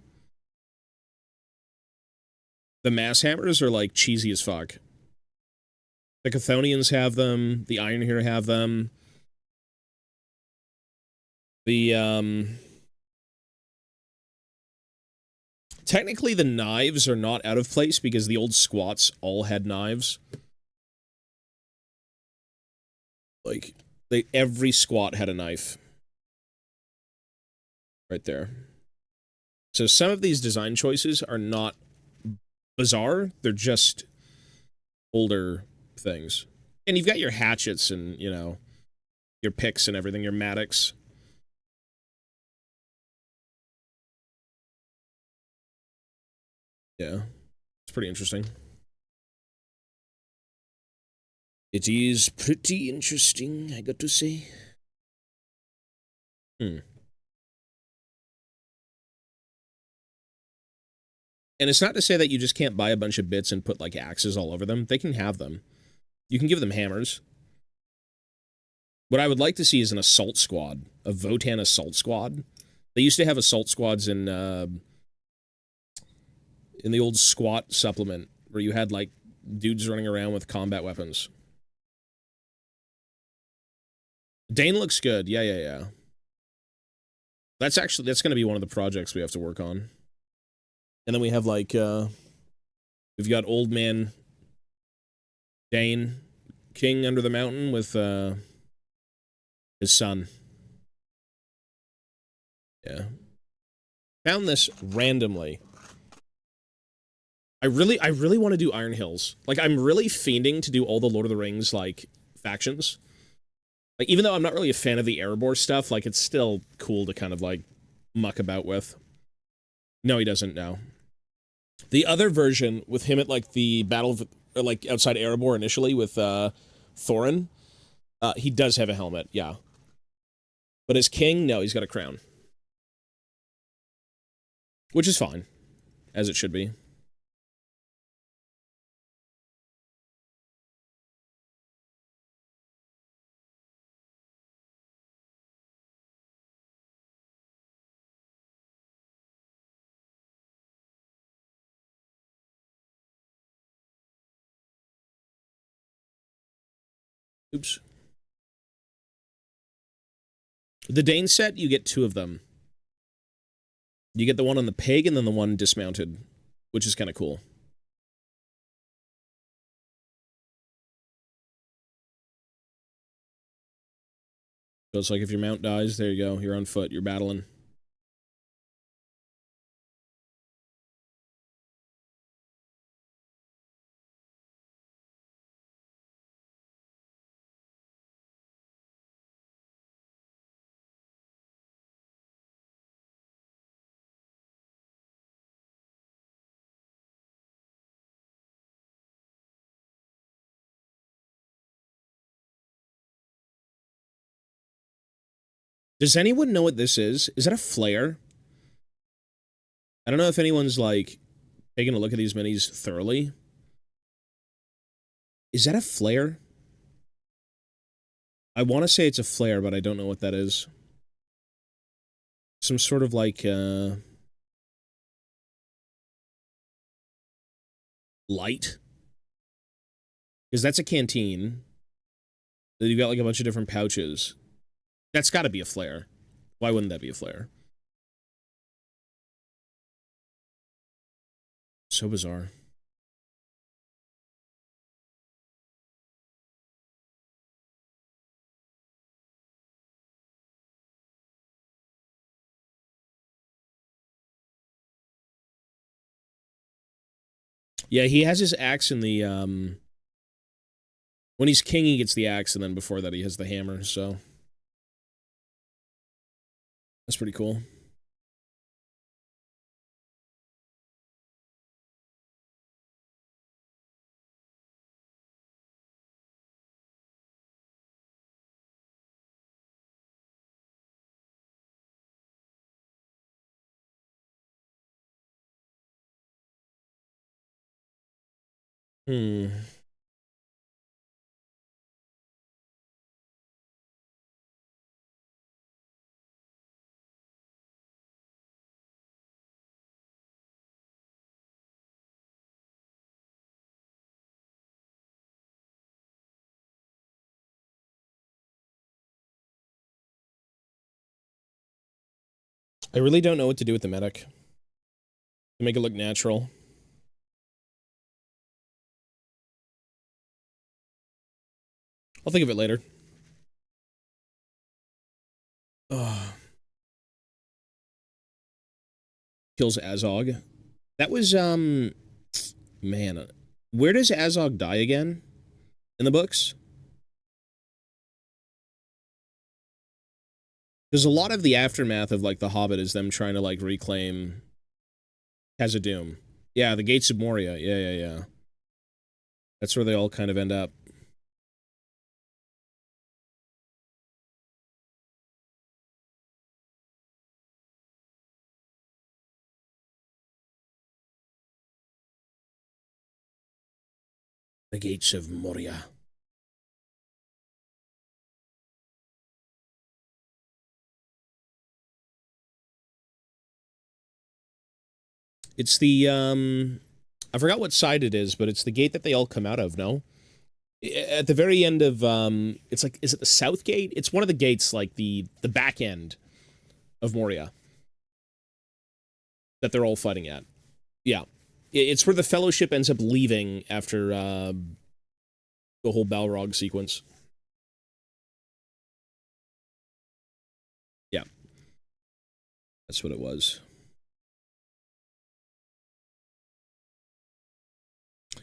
The mass hammers are, like, cheesy as fuck. The Chthonians have them. The Iron Here have them. Technically, the knives are not out of place because the old squats all had knives. Like, every squat had a knife. Right there. So some of these design choices are not bizarre. They're just older things. And you've got your hatchets and, you know, your picks and everything, your mattocks. Yeah. It's pretty interesting. It is pretty interesting, I got to say. And it's not to say that you just can't buy a bunch of bits and put, like, axes all over them. They can have them. You can give them hammers. What I would like to see is an assault squad. A Votan assault squad. They used to have assault squads in the old squat supplement, where you had, like, dudes running around with combat weapons. Dane looks good. Yeah. That's going to be one of the projects we have to work on. And then we have, like, we've got Old Man Dane King under the mountain with, his son. Yeah. Found this randomly. I really want to do Iron Hills. Like, I'm really fiending to do all the Lord of the Rings, like, factions. Like, even though I'm not really a fan of the Erebor stuff, like, it's still cool to kind of, like, muck about with. No, he doesn't, no. The other version, with him at, like, the battle of, or, like, outside Erebor initially with, Thorin, he does have a helmet, yeah. But as king, no, he's got a crown. Which is fine. As it should be. Oops. The Dane set, you get 2 of them. You get the one on the pig and then the one dismounted, which is kind of cool. So it's like if your mount dies, there you go. You're on foot. You're battling. Does anyone know what this is? Is that a flare? I don't know if anyone's, like, taking a look at these minis thoroughly. Is that a flare? I want to say it's a flare, but I don't know what that is. Some sort of, like, light? Because that's a canteen. Then you've got, like, a bunch of different pouches. That's got to be a flare. Why wouldn't that be a flare? So bizarre. Yeah, he has his axe in the, when he's king, he gets the axe, and then before that, he has the hammer, so. That's pretty cool. Hmm. I really don't know what to do with the medic. To make it look natural. I'll think of it later. Ugh. Kills Azog. That was, man. Where does Azog die again? In the books? There's a lot of the aftermath of, like, The Hobbit is them trying to, like, reclaim Khazad-dûm. Yeah, the Gates of Moria. Yeah. That's where they all kind of end up. The Gates of Moria. It's the, I forgot what side it is, but it's the gate that they all come out of, no? At the very end of, it's like, is it the south gate? It's one of the gates, like, the back end of Moria that they're all fighting at. Yeah. It's where the Fellowship ends up leaving after the whole Balrog sequence. Yeah. That's what it was.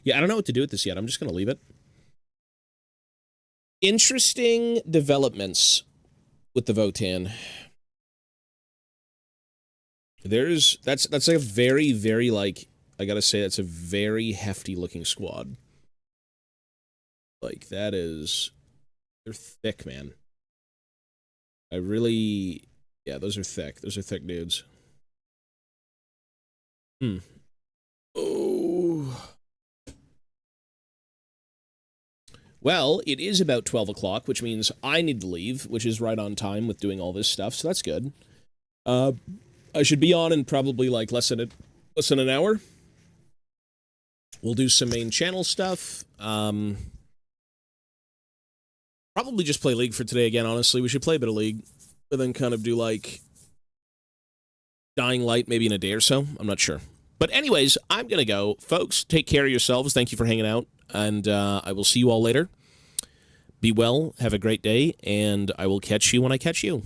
Yeah, I don't know what to do with this yet. I'm just going to leave it. Interesting developments with the Votann. That's a very, very, like, I gotta say, that's a very hefty looking squad. Like, that is, they're thick, man. I really, yeah, those are thick. Those are thick dudes. Oh. Well, it is about 12 o'clock, which means I need to leave, which is right on time with doing all this stuff, so that's good. I should be on in probably, like, less than an hour. We'll do some main channel stuff. Probably just play League for today again, honestly. We should play a bit of League, but then kind of do, like, Dying Light maybe in a day or so. I'm not sure. But anyways, I'm going to go. Folks, take care of yourselves. Thank you for hanging out, and I will see you all later. Be well, have a great day, and I will catch you when I catch you.